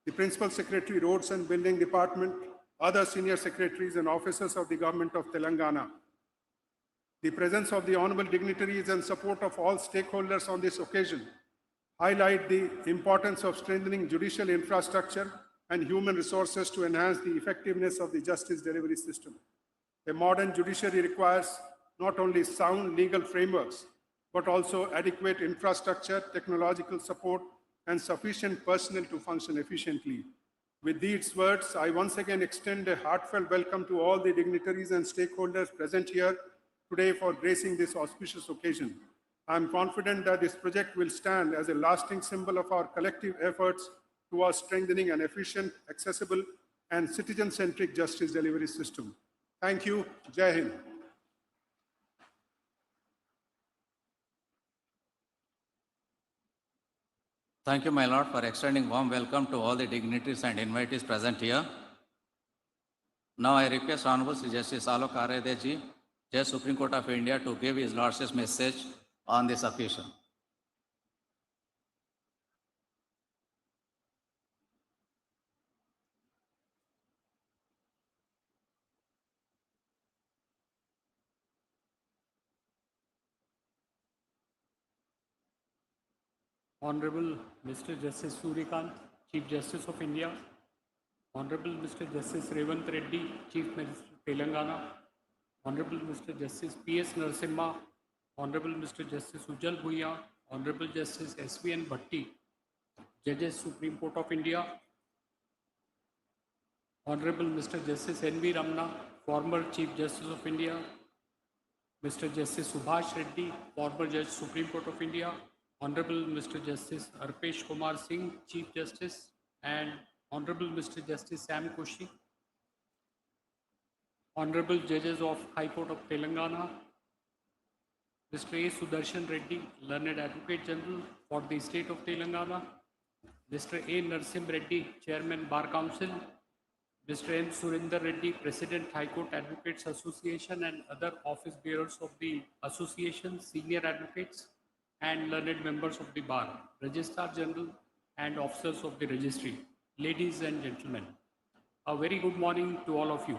the Principal Secretary Roads and Building Department, other senior secretaries and officers of the Government of Telangana. The presence of the honorable dignitaries and support of all stakeholders on this occasion highlight the importance of strengthening judicial infrastructure and human resources to enhance the effectiveness of the justice delivery system. A modern judiciary requires not only sound legal frameworks, but also adequate infrastructure, technological support, and sufficient personnel to function efficiently. With these words, I once again extend a heartfelt welcome to all the dignitaries and stakeholders present here today for gracing this auspicious occasion. I am confident that this project will stand as a lasting symbol of our collective efforts towards strengthening an efficient, accessible, and citizen-centric justice delivery system. Thank you. Jai Hind. Thank you, my lord, for extending warm welcome to all the dignitaries and invitees present here. Now I request Honorable Sri Justice Alok Aradeji, Judge Supreme Court of India, to give his lordship's message on this occasion. Honorable Mr. Justice Suryakant, Chief Justice of India, Honorable Mr. Justice Revant Reddy, Chief Minister Telangana, Honorable Mr. Justice P.S. Narasimha, Honorable Mr. Justice Ujjwal Bhuiya, Honorable Justice S.V.N. Bhatti, Judges Supreme Court of India, Honorable Mr. Justice N.V. Ramana, former Chief Justice of India, Mr. Justice Subhash Reddy, former Judge Supreme Court of India, Honorable Mr. Justice Arpesh Kumar Singh, Chief Justice, and Honorable Mr. Justice Sam Koshi, Honorable Judges of High Court of Telangana, Mr. A. Sudarshan Reddy, Learned Advocate General for the State of Telangana, Mr. A. Narsim Reddy, Chairman Bar Council, Mr. N. Surinder Reddy, President High Court Advocates Association, and other office bearers of the association, senior advocates, and learned members of the bar, Registrar General, and officers of the registry. Ladies and gentlemen, a very good morning to all of you.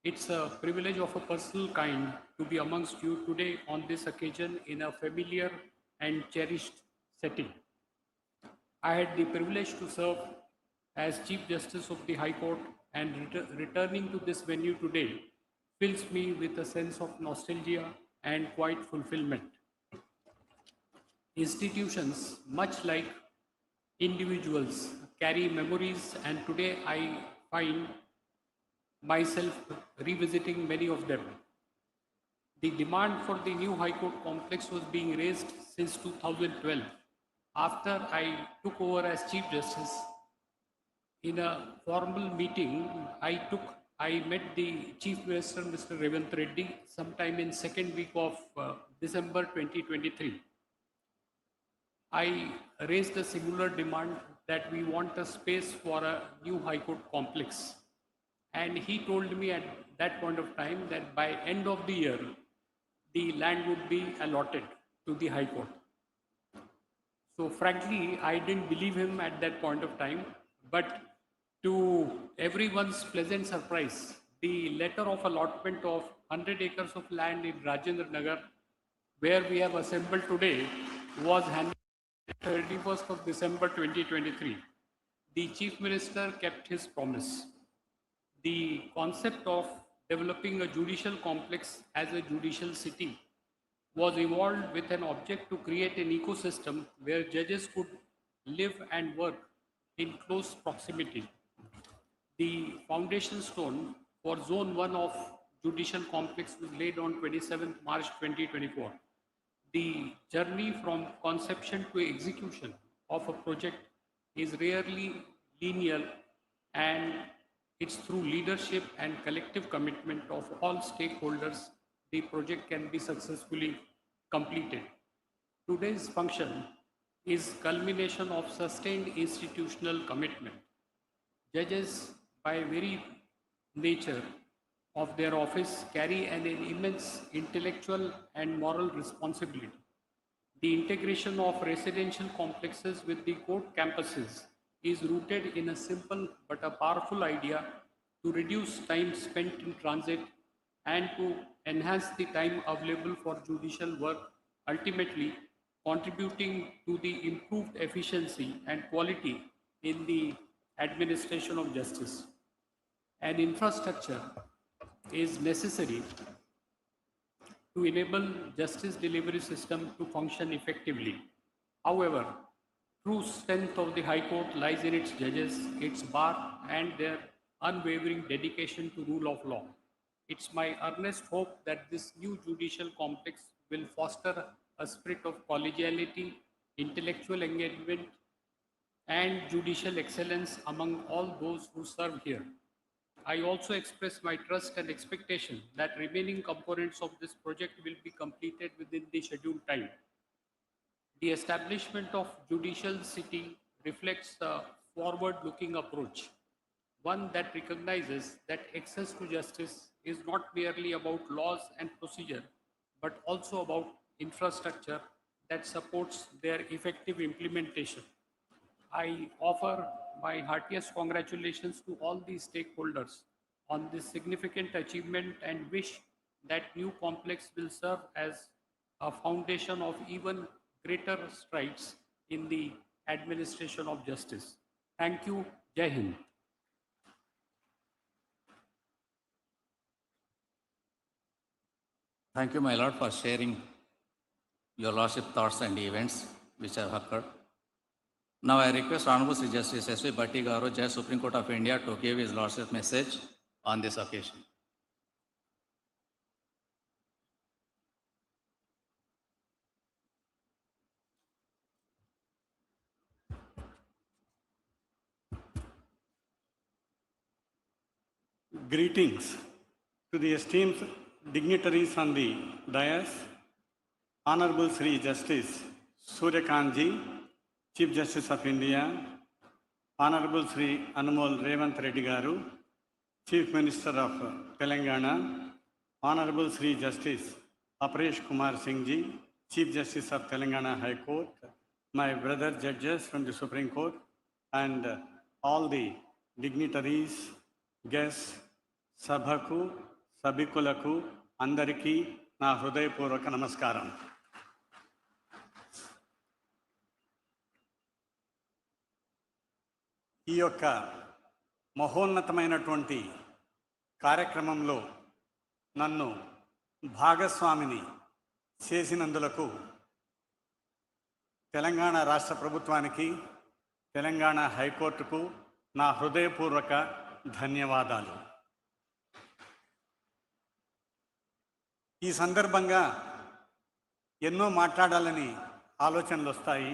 It's a privilege of a personal kind to be amongst you today on this occasion in a familiar and cherished setting. I had the privilege to serve as Chief Justice of the High Court, and returning to this venue today fills me with a sense of nostalgia and quite fulfillment. Institutions, much like individuals, carry memories, and today I find myself revisiting many of them. The demand for the new High Court complex was being raised since 2012. After I took over as Chief Justice, in a formal meeting, I met the Chief Minister, Mr. Revanth Reddy, sometime in second week of December 2023. I raised a similar demand that we want a space for a new High Court complex. And he told me at that point of time that by end of the year, the land would be allotted to the High Court. So frankly, I didn't believe him at that point of time, but to everyone's pleasant surprise, the letter of allotment of 100 acres of land in Rajendra Nagar, where we have assembled today, was handed on 31st of December 2023. The Chief Minister kept his promise. The concept of developing a judicial complex as a judicial city was evolved with an object to create an ecosystem where judges could live and work in close proximity. The foundation stone for Zone 1 of judicial complex was laid on 27th March 2024. The journey from conception to execution of a project is rarely linear, and it's through leadership and collective commitment of all stakeholders the project can be successfully completed. Today's function is culmination of sustained institutional commitment. Judges, by very nature of their office, carry an immense intellectual and moral responsibility. The integration of residential complexes with the court campuses is rooted in a simple but a powerful idea to reduce time spent in transit and to enhance the time available for judicial work, ultimately contributing to the improved efficiency and quality in the administration of justice. An infrastructure is necessary to enable justice delivery system to function effectively. However, true strength of the High Court lies in its judges, its bar, and their unwavering dedication to rule of law. It's my earnest hope that this new judicial complex will foster a spirit of collegiality, intellectual engagement, and judicial excellence among all those who serve here. I also express my trust and expectation that remaining components of this project will be completed within the scheduled time. The establishment of judicial city reflects a forward-looking approach, one that recognizes that access to justice is not merely about laws and procedure, but also about infrastructure that supports their effective implementation. I offer my heartiest congratulations to all the stakeholders on this significant achievement and wish that new complex will serve as a foundation of even greater strides in the administration of justice. Thank you. Jai Hind. Thank you, my lord, for sharing your lordship thoughts and events which have occurred. Now I request Honorable Sri Justice S.V. Bhatti Garu, Judge Supreme Court of India, to give his lordship message on this occasion. Greetings To the esteemed dignitaries on the dais, Honorable Sri Justice Suryakantji, Chief Justice of India, Honorable Sri Anmol Revanth Reddy Garu, Chief Minister of Telangana, Honorable Sri Justice Aparesh Kumar Singh Ji, Chief Justice of Telangana High Court, my brother judges from the Supreme Court, and all the dignitaries, guests, Sabhaku, Sabikulaku, Andariki, na హృదయపూర్వక నమస్కారం. ఈ యొక్క మహోన్నతమైనటువంటి కార్యక్రమంలో నన్ను భాగస్వామిని చేసినందులకు తెలంగాణ రాష్ట్ర ప్రభుత్వానికి, తెలంగాణ హైకోర్టుకు నా హృదయపూర్వక ధన్యవాదాలు. ఈ సందర్భంగా ఎన్నో మాట్లాడాలని ఆలోచనలు వస్తాయి.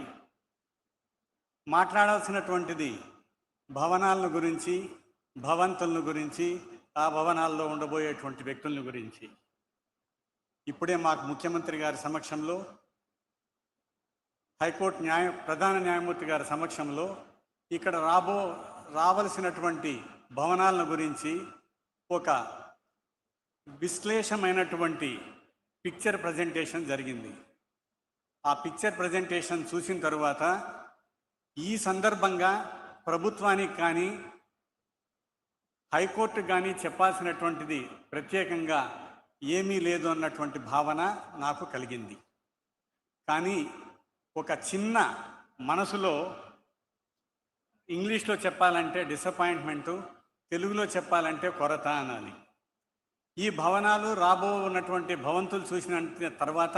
మాట్లాడాల్సినటువంటిది భవనాలను గురించి, భవంతులను గురించి, ఆ భవనాల్లో ఉండబోయేటువంటి వ్యక్తులను గురించి. ఇప్పుడే మాకు ముఖ్యమంత్రి గారి సమక్షంలో, హైకోర్టు ప్రధాన న్యాయమూర్తి గారి సమక్షంలో ఇక్కడ రావలసినటువంటి భవనాలను గురించి ఒక విశ్లేషమైనటువంటి పిక్చర్ ప్రజెంటేషన్ జరిగింది. ఆ పిక్చర్ ప్రజెంటేషన్ చూసిన తరువాత ఈ సందర్భంగా ప్రభుత్వానికి కానీ హైకోర్టుకు కానీ చెప్పాల్సినటువంటిది ప్రత్యేకంగా ఏమీ లేదు అన్నటువంటి భావన నాకు కలిగింది. కానీ ఒక చిన్న మనసులో, ఇంగ్లీష్లో చెప్పాలంటే డిసప్పాయింట్మెంటు, తెలుగులో చెప్పాలంటే కొరత అనాలి. ఈ భవనాలు ఉన్నటువంటి భవంతులు చూసిన తర్వాత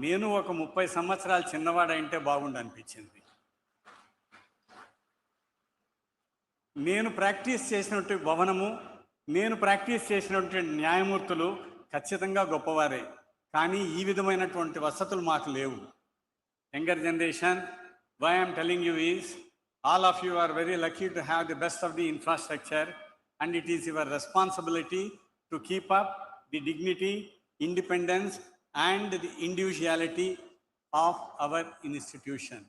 నేను ఒక 30 సంవత్సరాలు చిన్నవాడంటే బాగుండు అనిపించింది. నేను ప్రాక్టీస్ చేసినటువంటి భవనము, నేను ప్రాక్టీస్ చేసినటువంటి న్యాయమూర్తులు ఖచ్చితంగా గొప్పవారే. కానీ ఈ విధమైనటువంటి వసతులు మాకు లేవు. Younger generation, why I am telling you is, all of you are very lucky to have the best of the infrastructure, and it is your responsibility to keep up the dignity, independence, and the individuality of our institution.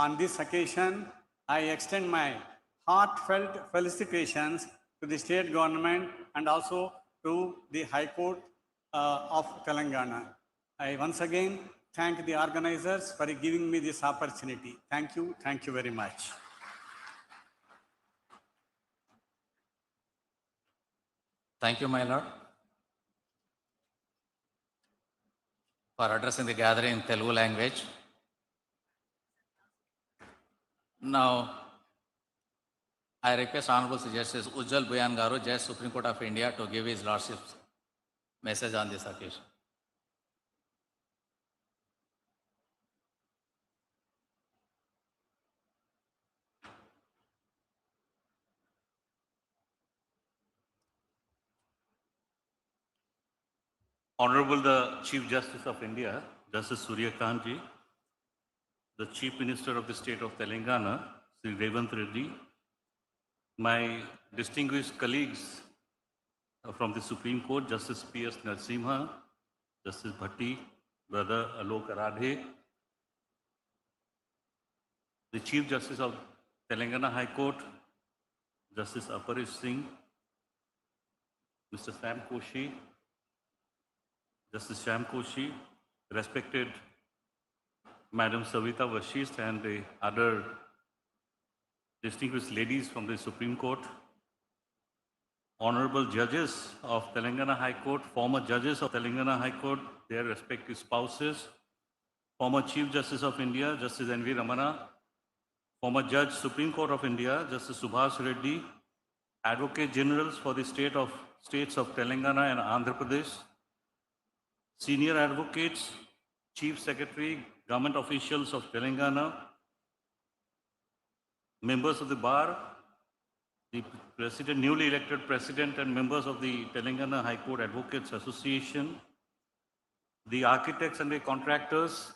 On this occasion, I extend my heartfelt felicitations to the state government and also to the High Court of Telangana. I once again thank the organizers for giving me this opportunity. Thank you very much. Thank you, my lord, for addressing the gathering in Telugu language. Now, I request Honorable Justice Ujjwal Buyan Garu, Judge Supreme Court of India, to give his lordship's message on this occasion. Honorable the Chief Justice of India, Justice Suryakantji, the Chief Minister of the State of Telangana, Sri Revanth Reddy, my distinguished colleagues from the Supreme Court, Justice P.S. Narasimha, Justice Bhatti, Brother Alok Aradhe, the Chief Justice of Telangana High Court, Justice Aparesh Singh, Mr. Sam Koshi, Justice Sham Koshi, respected Madam Savita Vashist and the other distinguished ladies from the Supreme Court, honorable judges of Telangana High Court, former judges of Telangana High Court, their respective spouses, former Chief Justice of India, Justice N.V. Ramana, former Judge, Supreme Court of India, Justice Subhash Reddy, Advocate Generals for the states of Telangana and Andhra Pradesh, senior advocates, Chief Secretary, government officials of Telangana, members of the bar, the president, newly elected president and members of the Telangana High Court Advocates Association, the architects and the contractors,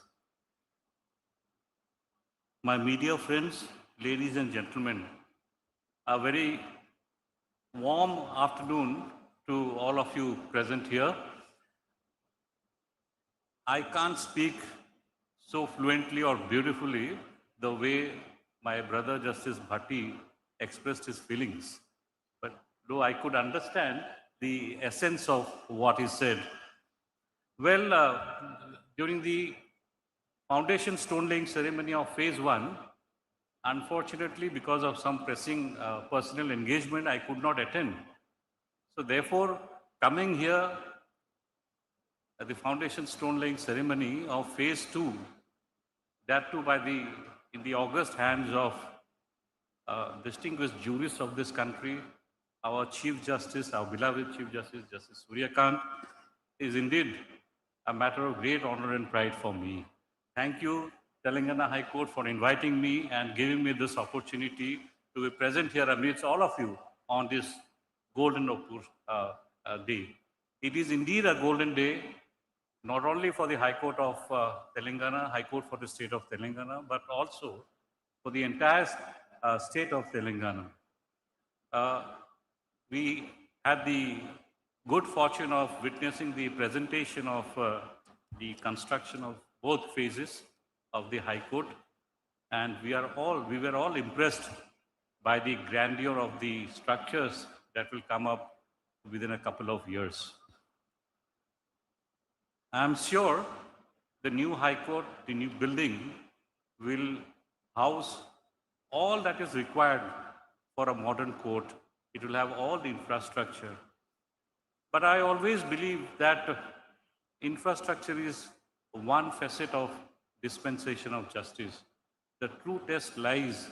my media friends, ladies and gentlemen, a very warm afternoon to all of you present here. I can't speak so fluently or beautifully the way my brother Justice Bhatti expressed his feelings. But though I could understand the essence of what he said. Well, during the foundation stone laying ceremony of phase 1, unfortunately, because of some pressing personal engagement, I could not attend. So therefore, coming here at the foundation stone laying ceremony of phase 2, that too in the august hands of distinguished jurists of this country, our Chief Justice, our beloved Chief Justice, Justice Suryakant, is indeed a matter of great honor and pride for me. Thank you, Telangana High Court, for inviting me and giving me this opportunity to be present here amidst all of you on this golden day. It is indeed a golden day, not only for the High Court of Telangana, High Court for the state of Telangana, but also for the entire state of Telangana. We had the good fortune of witnessing the presentation of the construction of both phases of the High Court, and we were all impressed by the grandeur of the structures that will come up within a couple of years. I am sure the new High Court, the new building, will house all that is required for a modern court. It will have all the infrastructure. But I always believe that infrastructure is one facet of dispensation of justice. The true test lies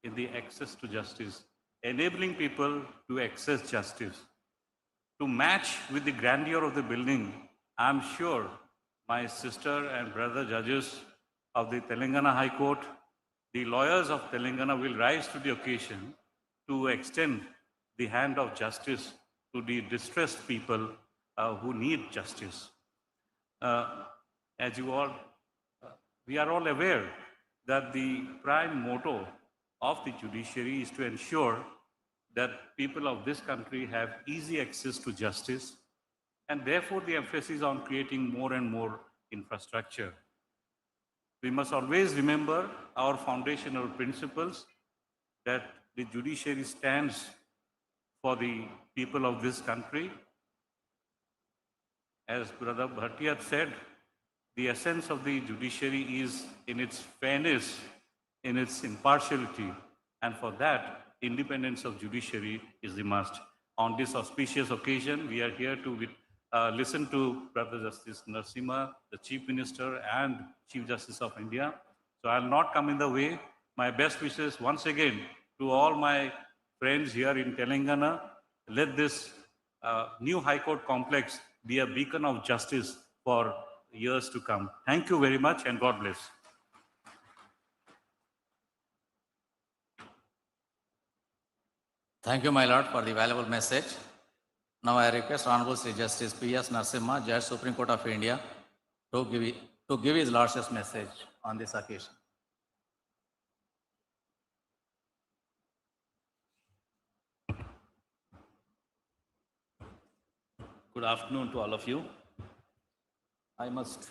in the access to justice, enabling people to access justice. To match with the grandeur of the building, I'm sure my sister and brother judges of the Telangana High Court, the lawyers of Telangana will rise to the occasion to extend the hand of justice to the distressed people who need justice. As you all, we are all aware that the prime motto of the judiciary is to ensure that people of this country have easy access to justice, and therefore the emphasis on creating more and more infrastructure. We must always remember our foundational principles, that the judiciary stands for the people of this country. As Brother Bhatti had said, the essence of the judiciary is in its fairness, in its impartiality, and for that, independence of judiciary is the must. On this auspicious occasion, we are here to listen to Brother Justice Narasimha, the Chief Minister and Chief Justice of India. So I'll not come in the way. My best wishes once again to all my friends here in Telangana. Let this new High Court complex be a beacon of justice for years to come. Thank you very much and God bless. Thank you, my lord, for the valuable message. Now I request Honorable Sri Justice P.S. Narasimha, Judge Supreme Court of India, to give his lordship's message on this occasion. Good afternoon to all of you. I must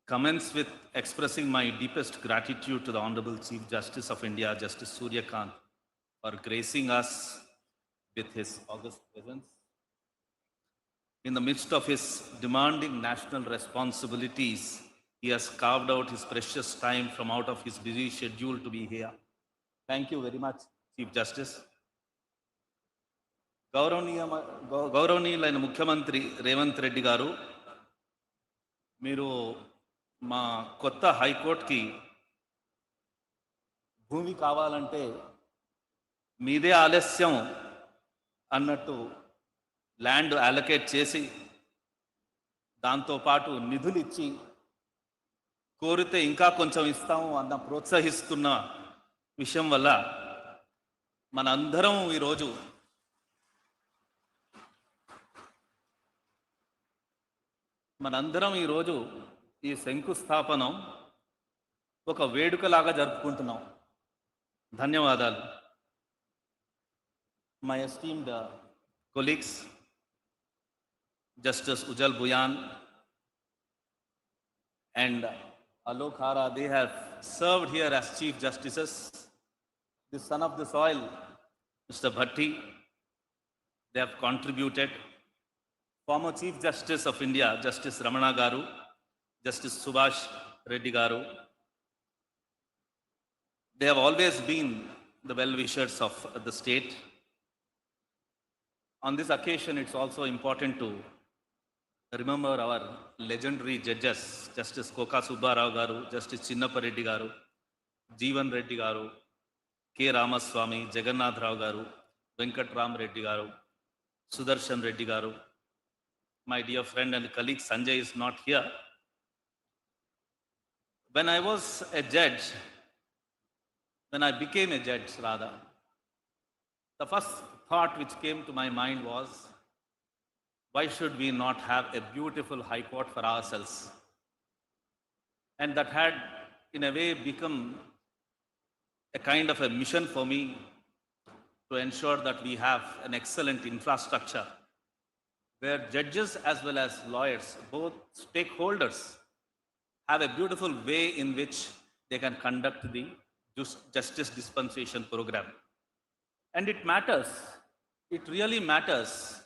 commence with expressing my deepest gratitude to the Honorable Chief Justice of India, Justice Suryakant, for gracing us with his august presence. In the midst of his demanding national responsibilities, he has carved out his precious time from out of his busy schedule to be here. Thank you very much, Chief Justice. గౌరవనీయులైన ముఖ్యమంత్రి రేవంత్ రెడ్డి గారు, మీరు మా కొత్త హైకోర్టుకి భూమి కావాలంటే మీదే ఆలస్యం అన్నట్టు ల్యాండ్ అలొకేట్ చేసి దాంతోపాటు నిధులు ఇచ్చి కోరితే ఇంకా కొంచెం ఇస్తాము అన్న ప్రోత్సహిస్తున్న విషయం వల్ల మనందరం ఈరోజు ఈ శంకుస్థాపనం ఒక వేడుకలాగా జరుపుకుంటున్నాం. ధన్యవాదాలు. My esteemed colleagues, Justice Ujjal Buyan, and Alok Hara, they have served here as Chief Justices. The son of the soil, Mr. Bhatti, they have contributed. Former Chief Justice of India, Justice Ramana Garu, Justice Subhash Reddy Garu, they have always been the well-wishers of the state. On this occasion, it's also important to remember our legendary judges, Justice Koka Subbarao Garu, Justice Chinnappa Reddy Garu, Jeevan Reddy Garu, K. Ramaswamy, Jagannath Rao Garu, Venkat Ram Reddy Garu, Sudarshan Reddy Garu. My dear friend and colleague Sanjay is not here. When I was a judge, when I became a judge rather, the first thought which came to my mind was, why should we not have a beautiful high court for ourselves? And that had in a way become a kind of a mission for me to ensure that we have an excellent infrastructure where judges as well as lawyers, both stakeholders, have a beautiful way in which they can conduct the justice dispensation program. And it matters, it really matters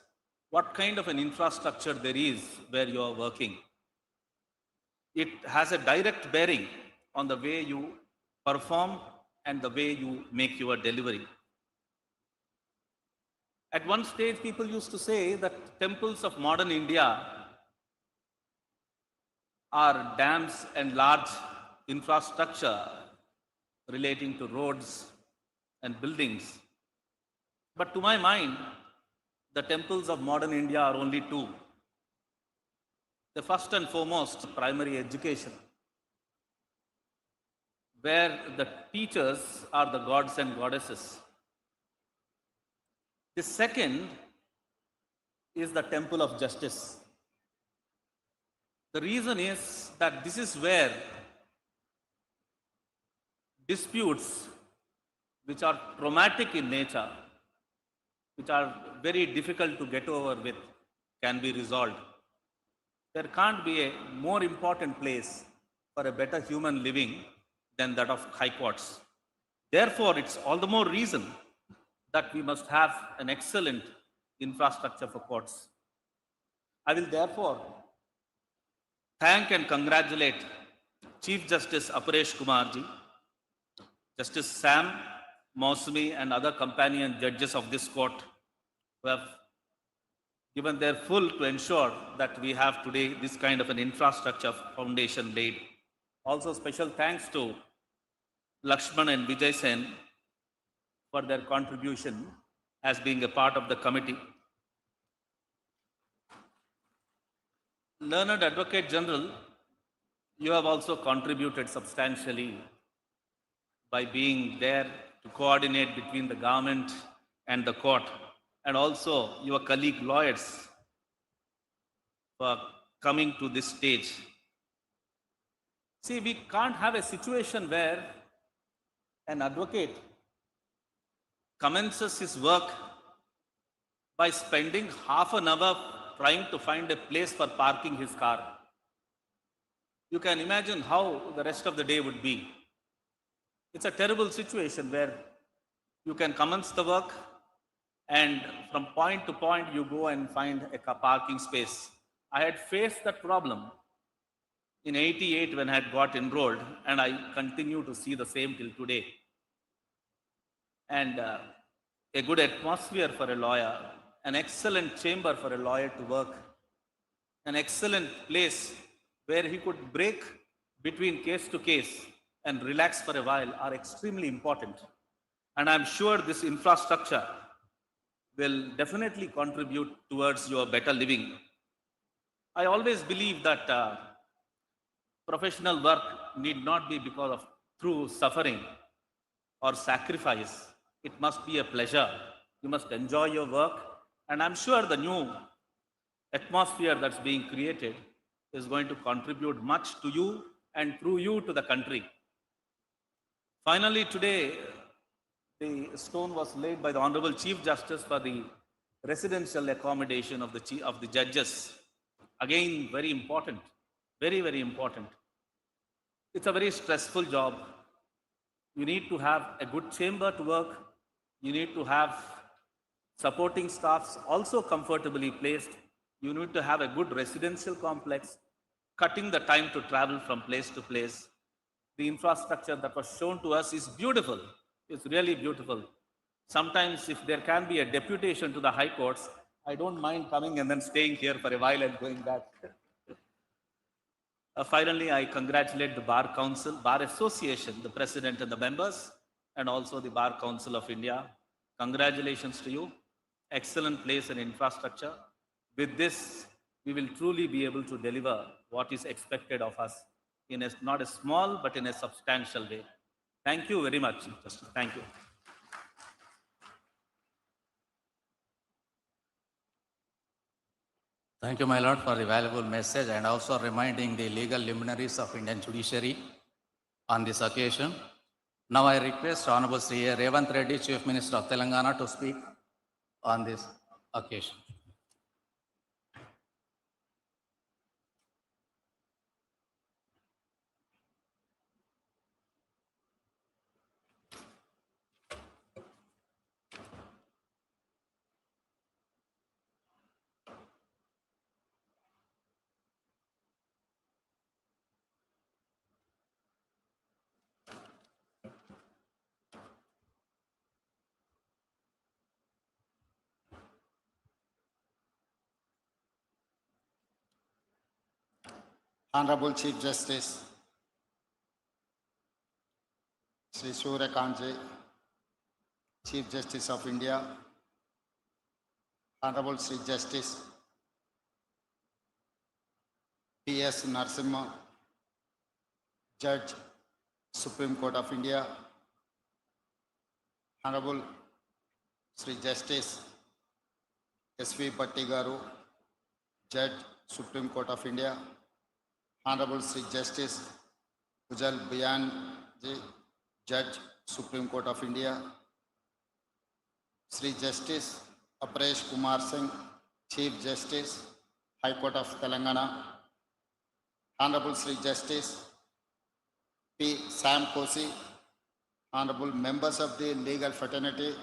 what kind of an infrastructure there is where you are working. It has a direct bearing on the way you perform and the way you make your delivery. At one stage, people used to say that temples of modern India are dams and large infrastructure relating to roads and buildings. But to my mind, the temples of modern India are only two. The first and foremost, primary education, where the teachers are the gods and goddesses. The second is the temple of justice. The reason is that this is where disputes which are traumatic in nature, which are very difficult to get over with, can be resolved. There can't be a more important place for a better human living than that of high courts. Therefore, it's all the more reason that we must have an excellent infrastructure for courts. I will therefore thank and congratulate Chief Justice Aparesh Kumarji, Justice Sam, Mausami, and other companion judges of this court who have given their full to ensure that we have today this kind of an infrastructure foundation laid. Also, special thanks to Lakshman and Vijay Sen for their contribution as being a part of the committee. Learned Advocate General, you have also contributed substantially by being there to coordinate between the government and the court, and also your colleague lawyers for coming to this stage. See, we can't have a situation where an advocate commences his work by spending half an hour trying to find a place for parking his car. You can imagine how the rest of the day would be. It's a terrible situation where you can commence the work and from point to point you go and find a parking space. I had faced that problem in '88 when I had got enrolled, and I continue to see the same till today. And a good atmosphere for a lawyer, an excellent chamber for a lawyer to work, an excellent place where he could break between case to case and relax for a while are extremely important. And I'm sure this infrastructure will definitely contribute towards your better living. I always believe that professional work need not be because of through suffering or sacrifice. It must be a pleasure. You must enjoy your work. And I'm sure the new atmosphere that's being created is going to contribute much to you and through you to the country. Finally, today, the stone was laid by the Honorable Chief Justice for the residential accommodation of the judges. Again, very important, very, very important. It's a very stressful job. You need to have a good chamber to work. You need to have supporting staffs also comfortably placed. You need to have a good residential complex, cutting the time to travel from place to place. The infrastructure that was shown to us is beautiful. It's really beautiful. Sometimes if there can be a deputation to the high courts, I don't mind coming and then staying here for a while and going back. Finally, I congratulate the Bar Council, Bar Association, the President and the members, and also the Bar Council of India. Congratulations to you. Excellent place and infrastructure. With this, we will truly be able to deliver what is expected of us in a, not a small, but in a substantial way. Thank you very much, Justice. Thank you. Thank you, my lord, for the valuable message and also reminding the legal luminaries of Indian judiciary on this occasion. Now I request Honorable Sri Revanth Reddy, Chief Minister of Telangana, to speak on this occasion. Honorable Chief Justice Sri Suryakanji, Chief Justice of India, Honorable Sri Justice P.S. Narasimha, Judge, Supreme Court of India, Honorable Sri Justice S.V. Patti Garu, Judge, Supreme Court of India, Honorable Sri Justice Ujjal Bayanji, Judge, Supreme Court of India, Sri Justice Aparesh Kumar Singh, Chief Justice, High Court of Telangana, Honorable Sri Justice P. Sam Kosi, Honorable members of the legal fraternity,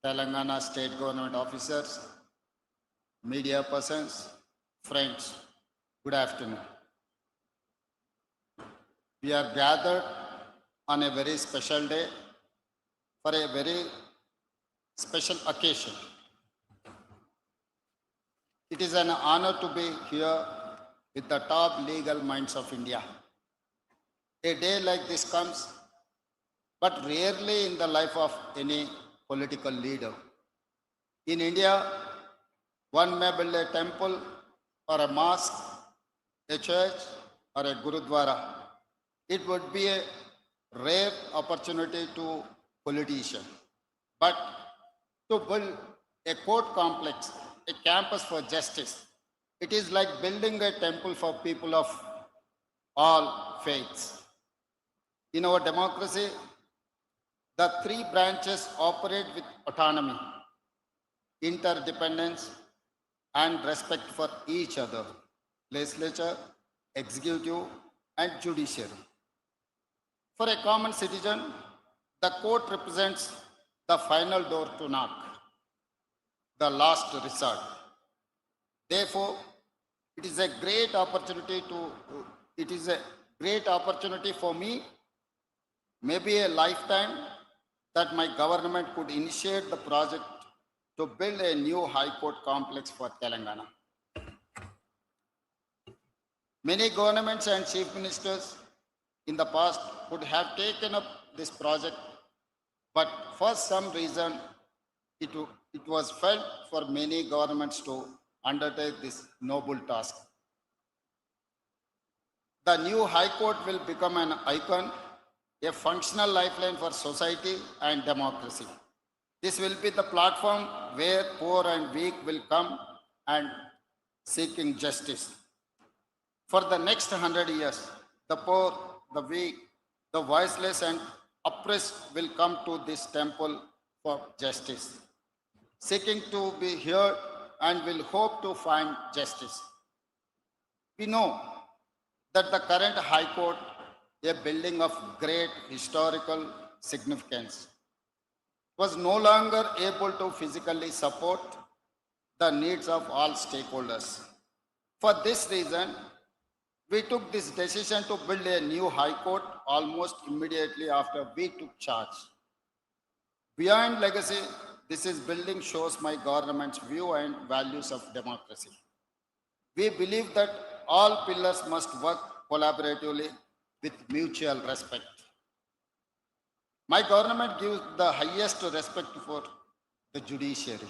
Telangana state government officers, media persons, friends, good afternoon. We are gathered on a very special day for a very special occasion. It is an honor to be here with the top legal minds of India. A day like this comes, but rarely in the life of any political leader. In India, one may build a temple or a mosque, a church or a gurudwara. It would be a rare opportunity to politicians. But to build a court complex, a campus for justice, it is like building a temple for people of all faiths. In our democracy, the three branches operate with autonomy, interdependence, and respect for each other: legislature, executive, and judiciary. For a common citizen, the court represents the final door to knock, the last resort. Therefore, it is a great opportunity for me, maybe a lifetime, that my government could initiate the project to build a new high court complex for Telangana. Many governments and chief ministers in the past would have taken up this project, but for some reason, it was felt for many governments to undertake this noble task. The new high court will become an icon, a functional lifeline for society and democracy. This will be the platform where poor and weak will come and seeking justice. For the next 100 years, the poor, the weak, the voiceless and oppressed will come to this temple for justice. seeking to be heard and will hope to find justice. We know that the current High Court, a building of great historical significance, was no longer able to physically support the needs of all stakeholders. For this reason, we took this decision to build a new High Court almost immediately after we took charge. Beyond legacy, this building shows my government's view and values of democracy. We believe that all pillars must work collaboratively with mutual respect. My government gives the highest respect for the judiciary.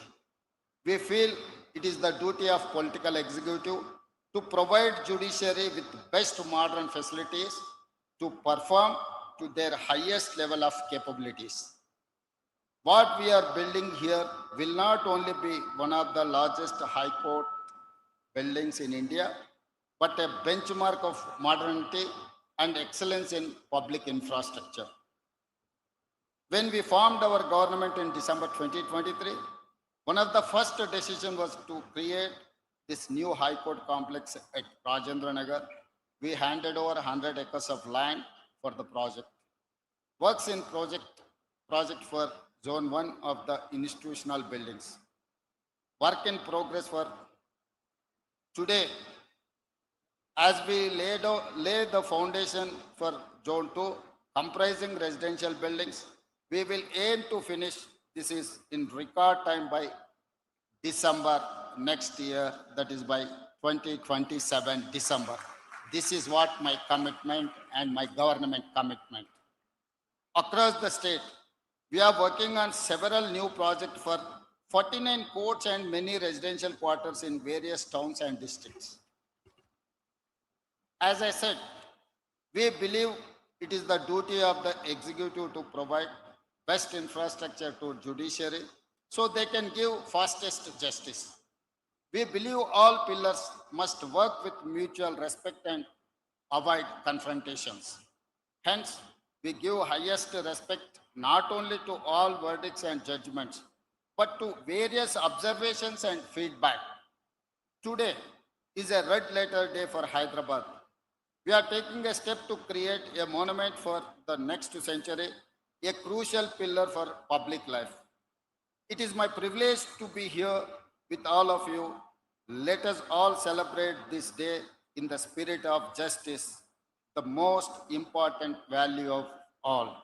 We feel it is the duty of political executive to provide judiciary with best modern facilities to perform to their highest level of capabilities. What we are building here will not only be one of the largest high court buildings in India, but a benchmark of modernity and excellence in public infrastructure. When we formed our government in December 2023, one of the first decisions was to create this new High Court complex at Rajendra Nagar. We handed over 100 acres of land for the project. Works in project for Zone 1 of the institutional buildings. Work in progress for today. As we lay the foundation for Zone 2, comprising residential buildings, we will aim to finish this is in record time by December next year, that is by 2027 December. This is what my commitment and my government commitment. Across the state, we are working on several new projects for 49 courts and many residential quarters in various towns and districts. As I said, we believe it is the duty of the executive to provide best infrastructure to judiciary so they can give fastest justice. We believe all pillars must work with mutual respect and avoid confrontations. Hence, we give highest respect not only to all verdicts and judgments, but to various observations and feedback. Today is a red letter day for Hyderabad. We are taking a step to create a monument for the next century, a crucial pillar for public life. It is my privilege to be here with all of you. Let us all celebrate this day in the spirit of justice, the most important value of all.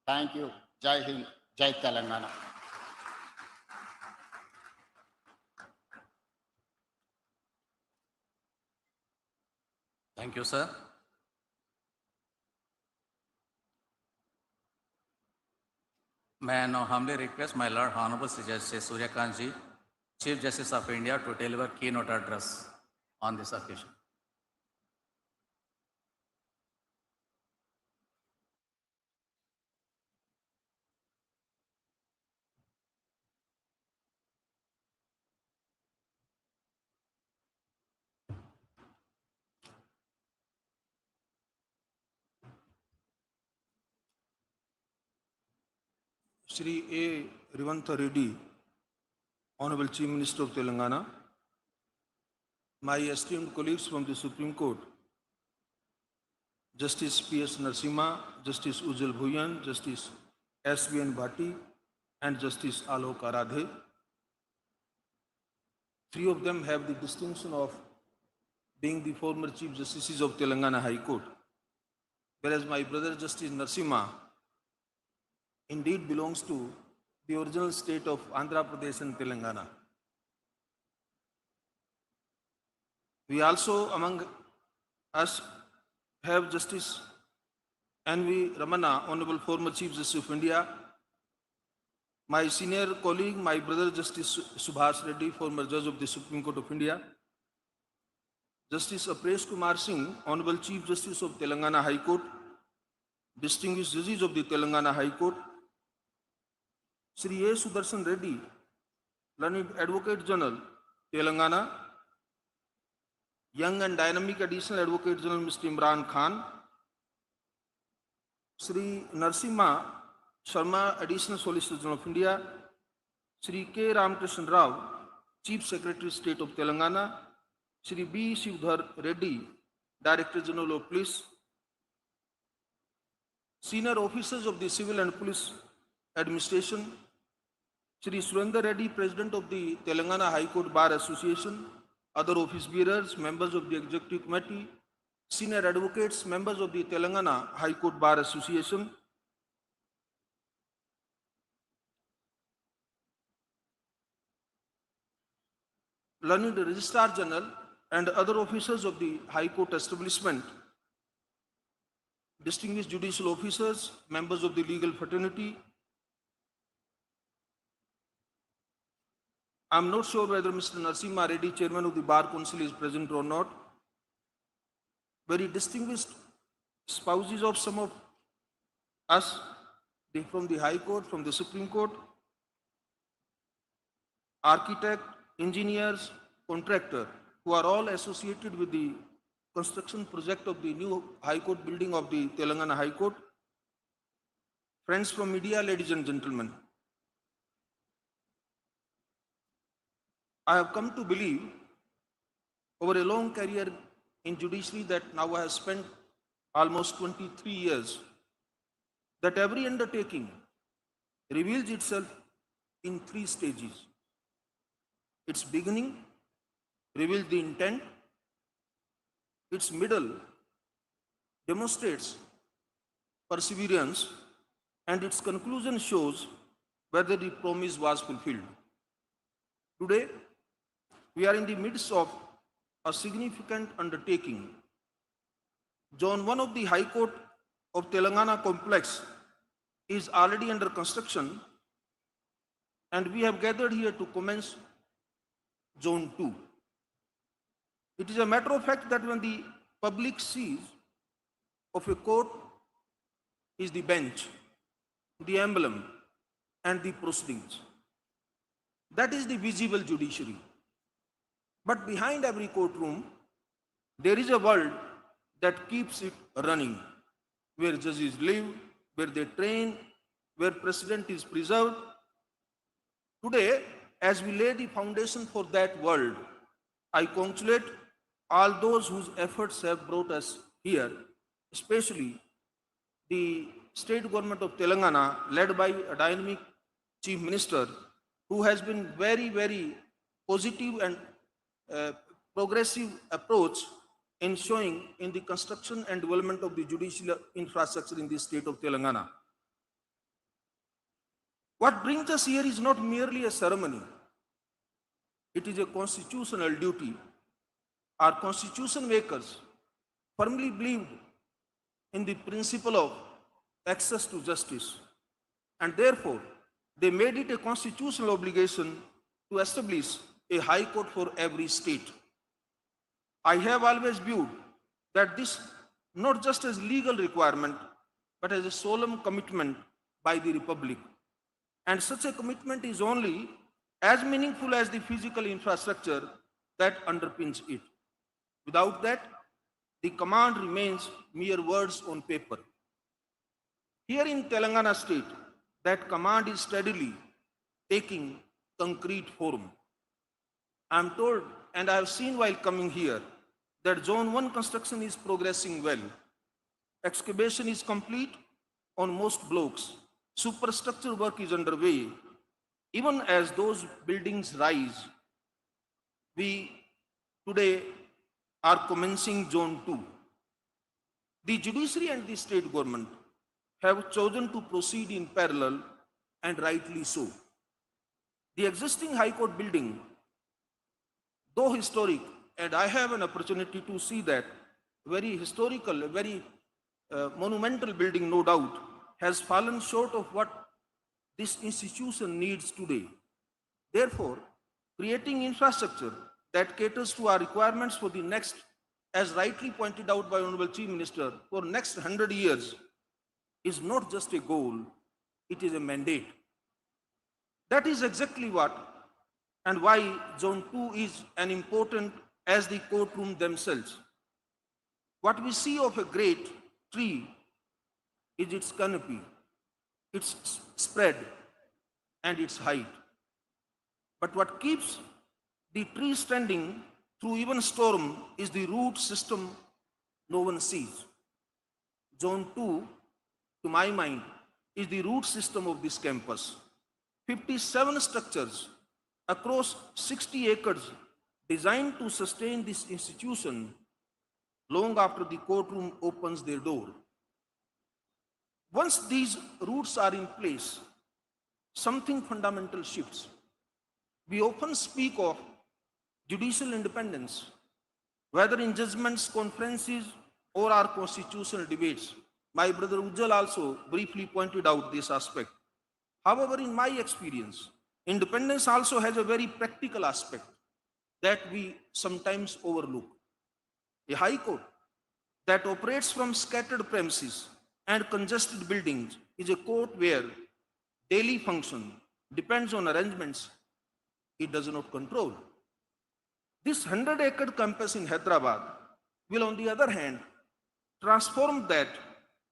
Thank you. Jai Hind, Jai Telangana. Thank you, sir. May I now humbly request my Lord Honorable Sri Justice Surya Kant, Chief Justice of India, to deliver keynote address on this occasion. Shri A. Revantha Reddy, Honorable Chief Minister of Telangana, my esteemed colleagues from the Supreme Court, Justice P.S. Narasimha, Justice Ujjwal Bhuyan, Justice S.V.N. Bhatti, and Justice Alok Aradhe. Three of them have the distinction of being the former Chief Justices of Telangana High Court, whereas my brother Justice Narasimha indeed belongs to the original state of Andhra Pradesh and Telangana. We also among us have Justice N.V. Ramana, Honorable former Chief Justice of India, my senior colleague, my brother Justice Subhash Reddy, former Judge of the Supreme Court of India, Justice Apresh Kumar Singh, Honorable Chief Justice of Telangana High Court, distinguished judges of the Telangana High Court, Shri A. Sudarshan Reddy, Learned Advocate General, Telangana, young and dynamic Additional Advocate General Mr. Imran Khan, Shri Narasimha Sharma, Additional Solicitor General of India, Shri K. Ramakrishna Rao, Chief Secretary State of Telangana, Shri B. Shivdhar Reddy, Director General of Police, senior officers of the Civil and Police Administration, Shri Surendra Reddy, President of the Telangana High Court Bar Association, other office bearers, members of the Executive Committee, senior advocates, members of the Telangana High Court Bar Association, learned Registrar General, and other officers of the High Court establishment, distinguished judicial officers, members of the legal fraternity. I'm not sure whether Mr. Narasimha Reddy, Chairman of the Bar Council, is present or not. Very distinguished spouses of some of us from the High Court, from the Supreme Court, architect, engineers, contractor, who are all associated with the construction project of the new High Court building of the Telangana High Court. Friends from media, ladies and gentlemen, I have come to believe over a long career in judiciary that now I have spent almost 23 years, that every undertaking reveals itself in 3 stages. Its beginning reveals the intent, its middle demonstrates perseverance, and its conclusion shows whether the promise was fulfilled. Today, we are in the midst of a significant undertaking. Zone 1 of the High Court of Telangana complex is already under construction, and we have gathered here to commence Zone 2. It is a matter of fact that when the public sees of a court is the bench, the emblem, and the proceedings. That is the visible judiciary. But behind every courtroom, there is a world that keeps it running, where judges live, where they train, where precedent is preserved. Today, as we lay the foundation for that world, I congratulate all those whose efforts have brought us here, especially the state government of Telangana, led by a dynamic chief minister, who has been very, very positive and progressive approach in showing in the construction and development of the judicial infrastructure in the state of Telangana. What brings us here is not merely a ceremony. It is a constitutional duty. Our constitution makers firmly believed in the principle of access to justice, and therefore they made it a constitutional obligation to establish a high court for every state. I have always viewed that this not just as legal requirement, but as a solemn commitment by the Republic. And such a commitment is only as meaningful as the physical infrastructure that underpins it. Without that, the command remains mere words on paper. Here in Telangana state, that command is steadily taking concrete form. I am told, and I have seen while coming here, that Zone 1 construction is progressing well. Excavation is complete on most blocks. Superstructure work is underway. Even as those buildings rise, we today are commencing Zone 2. The judiciary and the state government have chosen to proceed in parallel, and rightly so. The existing High Court building, though historic, and I have an opportunity to see that, very historical, very monumental building, no doubt, has fallen short of what this institution needs today. Therefore, creating infrastructure that caters to our requirements for the next, as rightly pointed out by Honorable Chief Minister, for next 100 years is not just a goal, it is a mandate. That is exactly what and why Zone 2 is an important as the courtroom themselves. What we see of a great tree is its canopy, its spread, and its height. But what keeps the tree standing through even storm is the root system no one sees. Zone 2, to my mind, is the root system of this campus. 57 structures across 60 acres designed to sustain this institution long after the courtroom opens their door. Once these roots are in place, something fundamental shifts. We often speak of judicial independence, whether in judgments, conferences, or our constitutional debates. My brother Ujjal also briefly pointed out this aspect. However, in my experience, independence also has a very practical aspect that we sometimes overlook. A high court that operates from scattered premises and congested buildings is a court where daily function depends on arrangements it does not control. This 100-acre campus in Hyderabad will, on the other hand, transform that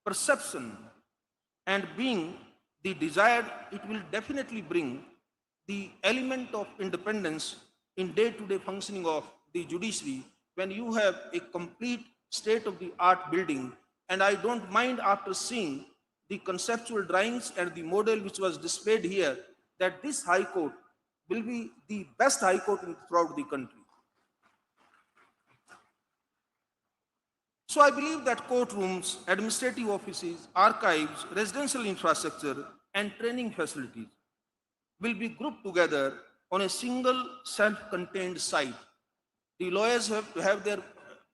perception, and being the desired, it will definitely bring the element of independence in day-to-day functioning of the judiciary when you have a complete state-of-the-art building. And I don't mind, after seeing the conceptual drawings and the model which was displayed here, that this high court will be the best high court throughout the country. So I believe that courtrooms, administrative offices, archives, residential infrastructure, and training facilities will be grouped together on a single self-contained site. The lawyers have to have their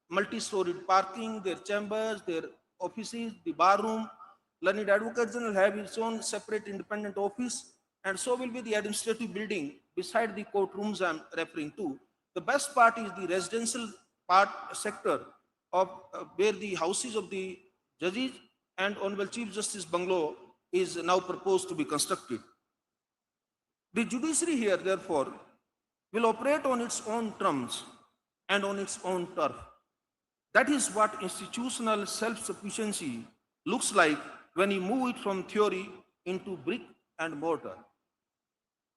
multi-storied parking, their chambers, their offices, the bar room. Learned Advocate General have its own separate independent office, and so will be the administrative building beside the courtrooms I'm referring to. The best part is the residential part sector of where the houses of the judges and Honorable Chief Justice Bungalow is now proposed to be constructed. The judiciary here, therefore, will operate on its own terms and on its own turf. That is what institutional self-sufficiency looks like when you move it from theory into brick and mortar.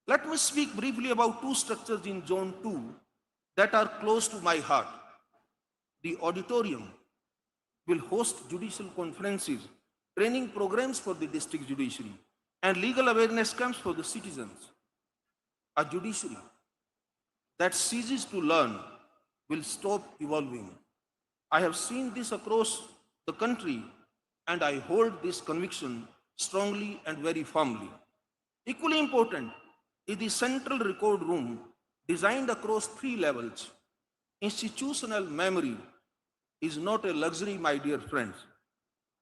Let me speak briefly about two structures in Zone 2 that are close to my heart. The auditorium will host judicial conferences, training programs for the district judiciary, and legal awareness camps for the citizens. A judiciary that ceases to learn will stop evolving. I have seen this across the country, and I hold this conviction strongly and very firmly. Equally important is the central record room designed across 3 levels. Institutional memory is not a luxury, my dear friends.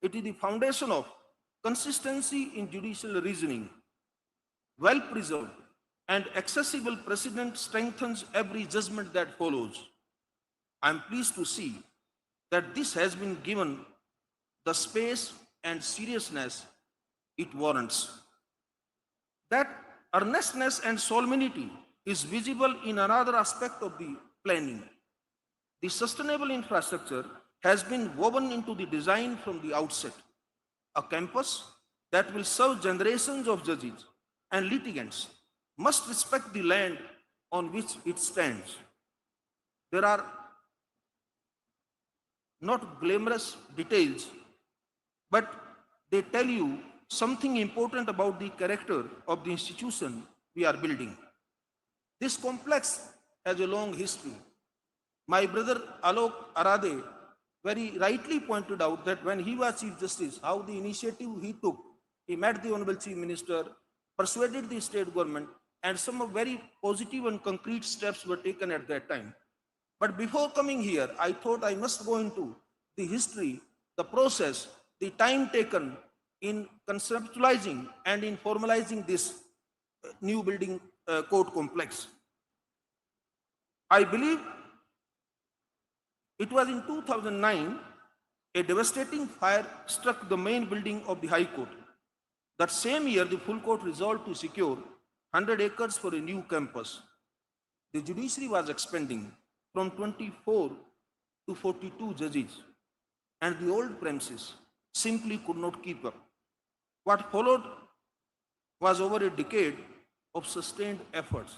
It is the foundation of consistency in judicial reasoning. Well preserved and accessible precedent strengthens every judgment that follows. I am pleased to see that this has been given the space and seriousness it warrants. That earnestness and solemnity is visible in another aspect of the planning. The sustainable infrastructure has been woven into the design from the outset. A campus that will serve generations of judges and litigants must respect the land on which it stands. There are not glamorous details, but they tell you something important about the character of the institution we are building. This complex has a long history. My brother Alok Arade very rightly pointed out that when he was Chief Justice, how the initiative he took, he met the Honorable Chief Minister, persuaded the state government, and some very positive and concrete steps were taken at that time. But before coming here, I thought I must go into the history, the process, the time taken in conceptualizing and in formalizing this new building court complex. I believe it was in 2009, a devastating fire struck the main building of the High Court. That same year, the full court resolved to secure 100 acres for a new campus. The judiciary was expanding from 24 to 42 judges, and the old premises simply could not keep up. What followed was over a decade of sustained efforts.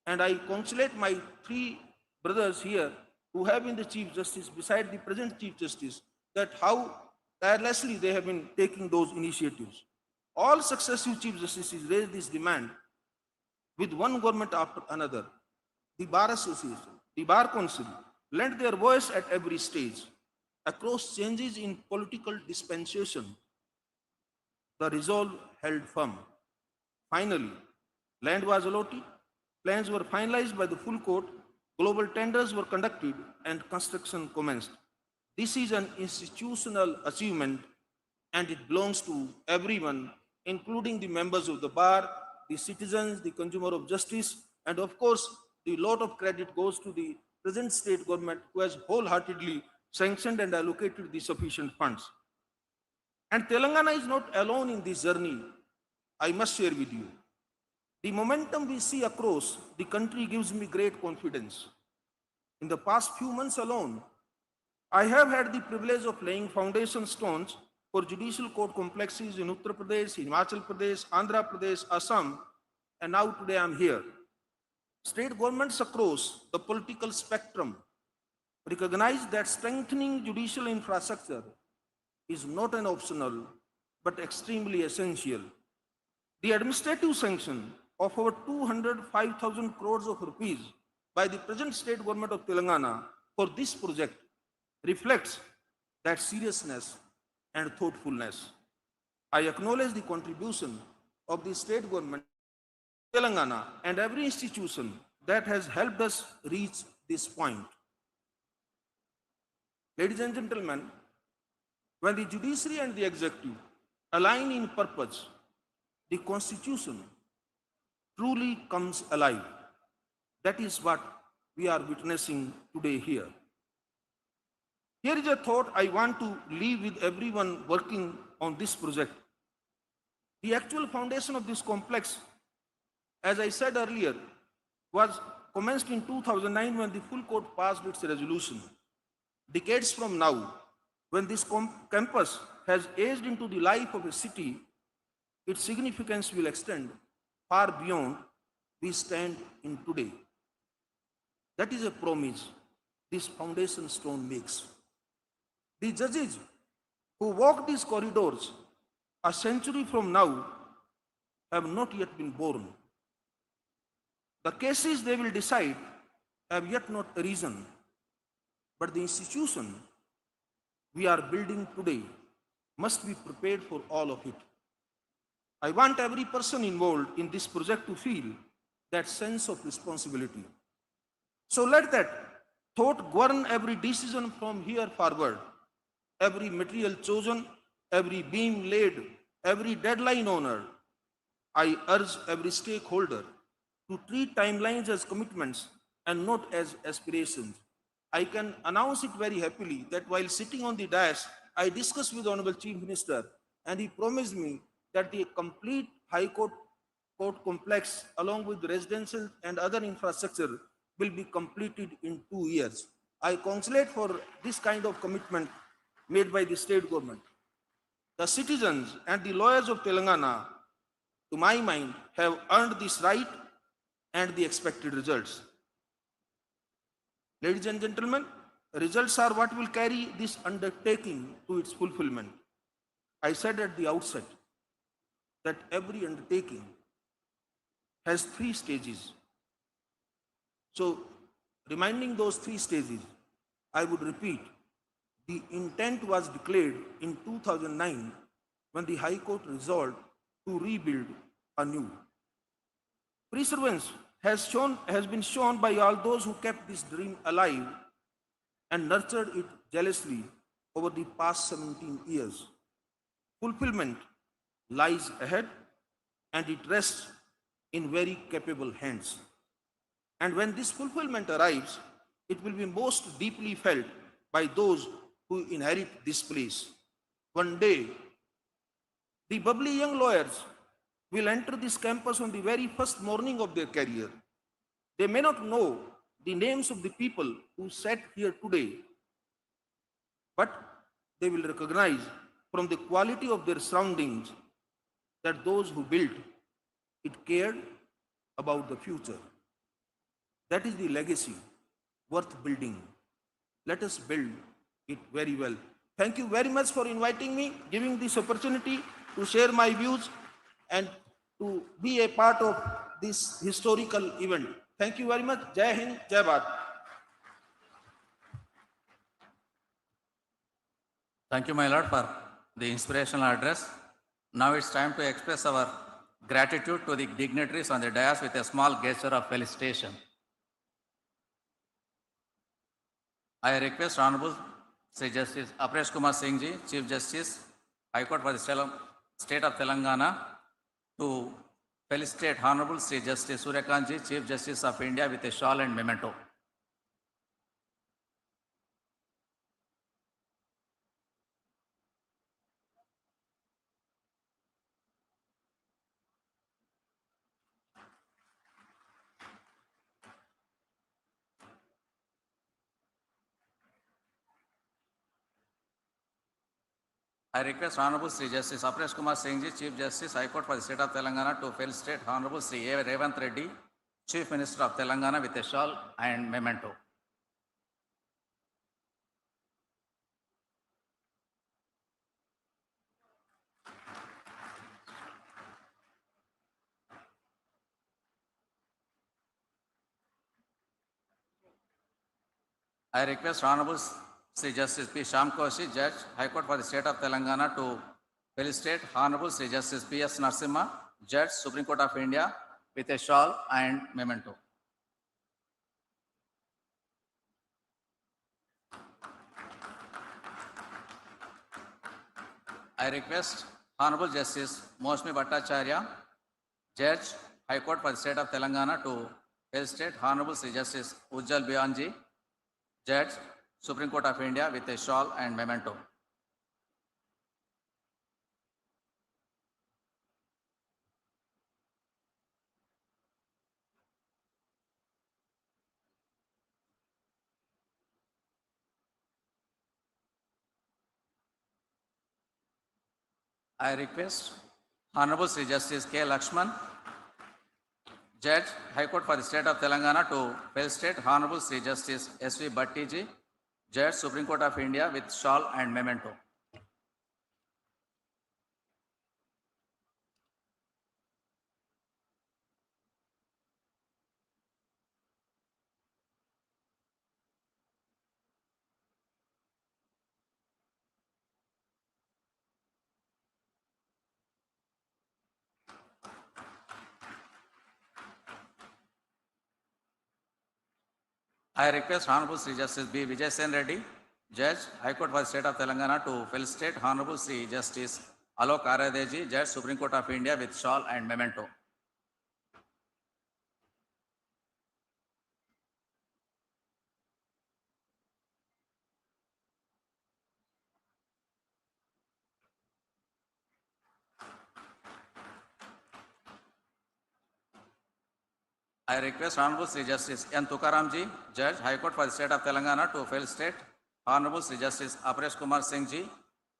And I congratulate my three brothers here who have been the Chief Justice beside the present Chief Justice, that how tirelessly they have been taking those initiatives. All successive Chief Justices raised this demand with one government after another. The Bar Association, the Bar Council lent their voice at every stage. Across changes in political dispensation, the resolve held firm. Finally, land was allotted, plans were finalized by the full court, global tenders were conducted, and construction commenced. This is an institutional achievement and it belongs to everyone, including the members of the bar, the citizens, the consumer of justice, and of course, the lot of credit goes to the present state government who has wholeheartedly sanctioned and allocated the sufficient funds. And Telangana is not alone in this journey, I must share with you. The momentum we see across the country gives me great confidence. In the past few months alone, I have had the privilege of laying foundation stones for judicial court complexes in Uttar Pradesh, Himachal Pradesh, Andhra Pradesh, Assam, and now today I am here. State governments across the political spectrum recognize that strengthening judicial infrastructure is not an optional but extremely essential. The administrative sanction of over 205,000 crores of rupees by the present state government of Telangana for this project reflects that seriousness and thoughtfulness. I acknowledge the contribution of the state government, Telangana, and every institution that has helped us reach this point. Ladies and gentlemen, when the judiciary and the executive align in purpose, the Constitution truly comes alive. That is what we are witnessing today here. Here is a thought I want to leave with everyone working on this project. The actual foundation of this complex, as I said earlier, was commenced in 2009 when the full court passed its resolution. Decades from now, when this campus has aged into the life of a city, its significance will extend far beyond we stand in today. That is a promise this foundation stone makes. The judges who walk these corridors a century from now have not yet been born. The cases they will decide have yet not arisen, but the institution we are building today must be prepared for all of it. I want every person involved in this project to feel that sense of responsibility. So let that thought govern every decision from here forward. Every material chosen, every beam laid, every deadline honored. I urge every stakeholder to treat timelines as commitments and not as aspirations. I can announce it very happily that while sitting on the dais, I discussed with Honorable Chief Minister and he promised me that the complete High Court complex along with residential and other infrastructure will be completed in 2 years. I congratulate for this kind of commitment made by the state government. The citizens and the lawyers of Telangana, to my mind, have earned this right and the expected results. Ladies and gentlemen, results are what will carry this undertaking to its fulfillment. I said at the outset that every undertaking has 3 stages. So, reminding those 3 stages, I would repeat, the intent was declared in 2009 when the High Court resolved to rebuild anew. Perseverance has been shown by all those who kept this dream alive and nurtured it jealously over the past 17 years. Fulfillment lies ahead and it rests in very capable hands. And when this fulfillment arrives, it will be most deeply felt by those who inherit this place. One day, the bubbly young lawyers will enter this campus on the very first morning of their career. They may not know the names of the people who sat here today, but they will recognize from the quality of their surroundings that those who built it cared about the future. That is the legacy worth building. Let us build it very well. Thank you very much for inviting me, giving this opportunity to share my views and to be a part of this historical event. Thank you very much. Jai Hind, Jai Bharat. Thank you, my lord, for the inspirational address. Now it's time to express our gratitude to the dignitaries on the dais with a small gesture of felicitation. I request Honorable Sri Justice Apresh Kumar Singh Ji, Chief Justice, High Court for the State of Telangana, to felicitate Honorable Sri Justice Suryakant Ji, Chief Justice of India, with a shawl and memento. I request Honorable Sri Justice Apresh Kumar Singh Ji, Chief Justice, High Court for the State of Telangana, to felicitate Honorable Sri A. Revanth Reddy, Chief Minister of Telangana, with a shawl and memento. I request Honorable Sri Justice P. Shyam Koshi, Judge, High Court for the State of Telangana, to felicitate Honorable Sri Justice P.S. Narasimha, Judge, Supreme Court of India, with a shawl and memento. I request Honorable Justice Mosmi Bhattacharya, Judge, High Court for the State of Telangana, to felicitate Honorable Sri Justice Ujjal Biyanji, Judge, Supreme Court of India, with a shawl and memento. I request Honorable Sri Justice K. Lakshman, Judge, High Court for the State of Telangana, to felicitate Honorable Sri Justice S.V. Bhatti Ji, Judge, Supreme Court of India, with shawl and memento. I request Honorable Sri Justice B. Vijay Sen Reddy, Judge, High Court for the State of Telangana, to felicitate Honorable Sri Justice Alok Aradeji, Judge, Supreme Court of India, with shawl and memento. I request Honorable Sri Justice N. Tukaramji, Judge, High Court for the State of Telangana, to felicitate Honorable Sri Justice Apresh Kumar Singh Ji,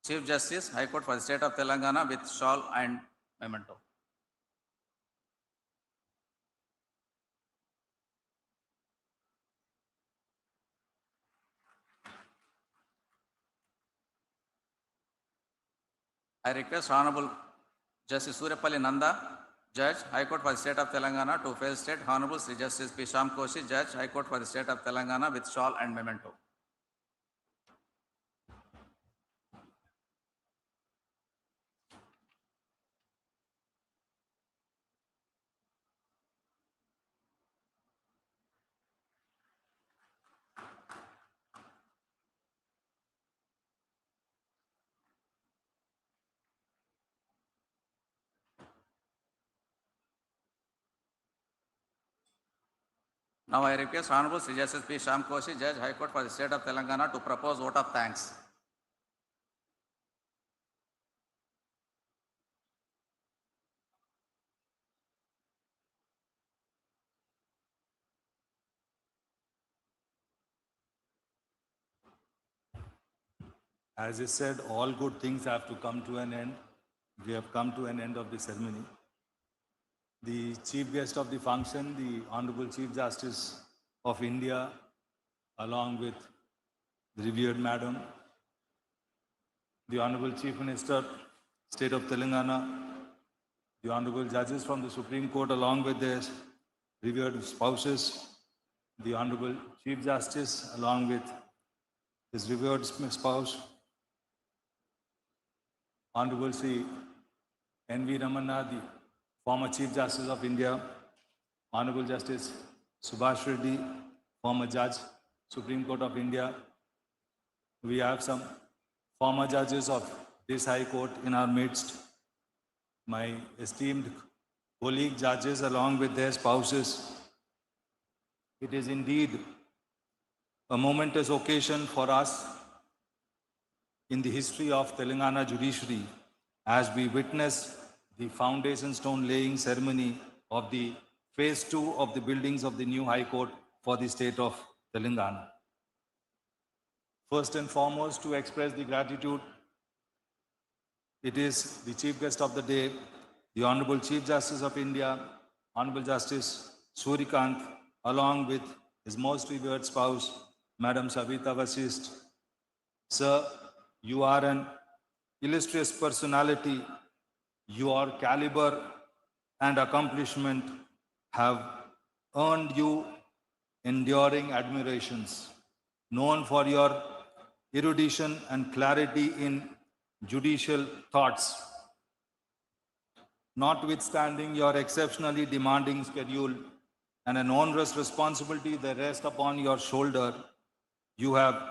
Chief Justice, High Court for the State of Telangana, with shawl and memento. I request Honorable Justice Suryapalli Nanda, Judge, High Court for the State of Telangana, to felicitate Honorable Sri Justice P. Shyam Koshi, Judge, High Court for the State of Telangana, with shawl and memento. Now I request Honorable Sri Justice P. Shyam Koshi, Judge, High Court for the State of Telangana, to propose vote of thanks. As I said, all good things have to come to an end. We have come to an end of the ceremony. The chief guest of the function, the Honorable Chief Justice of India, along with the revered Madam, the Honorable Chief Minister, State of Telangana, the Honorable Judges from the Supreme Court, along with their revered spouses, the Honorable Chief Justice, along with his revered spouse, Honorable Sri N.V. Ramana, the former Chief Justice of India, Honorable Justice Subhash Reddy, former Judge, Supreme Court of India. We have some former judges of this High Court in our midst. My esteemed colleague judges along with their spouses. It is indeed a momentous occasion for us in the history of Telangana judiciary as we witness the foundation stone laying ceremony of the phase 2 of the buildings of the new High Court for the state of Telangana. First and foremost, to express the gratitude, it is the chief guest of the day, the Honorable Chief Justice of India, Honorable Justice Suryakant, along with his most revered spouse, Madam Savita Vasist. Sir, you are an illustrious personality. Your caliber and accomplishment have earned you enduring admirations. Known for your erudition and clarity in judicial thoughts. Notwithstanding your exceptionally demanding schedule and an onerous responsibility that rests upon your shoulder, you have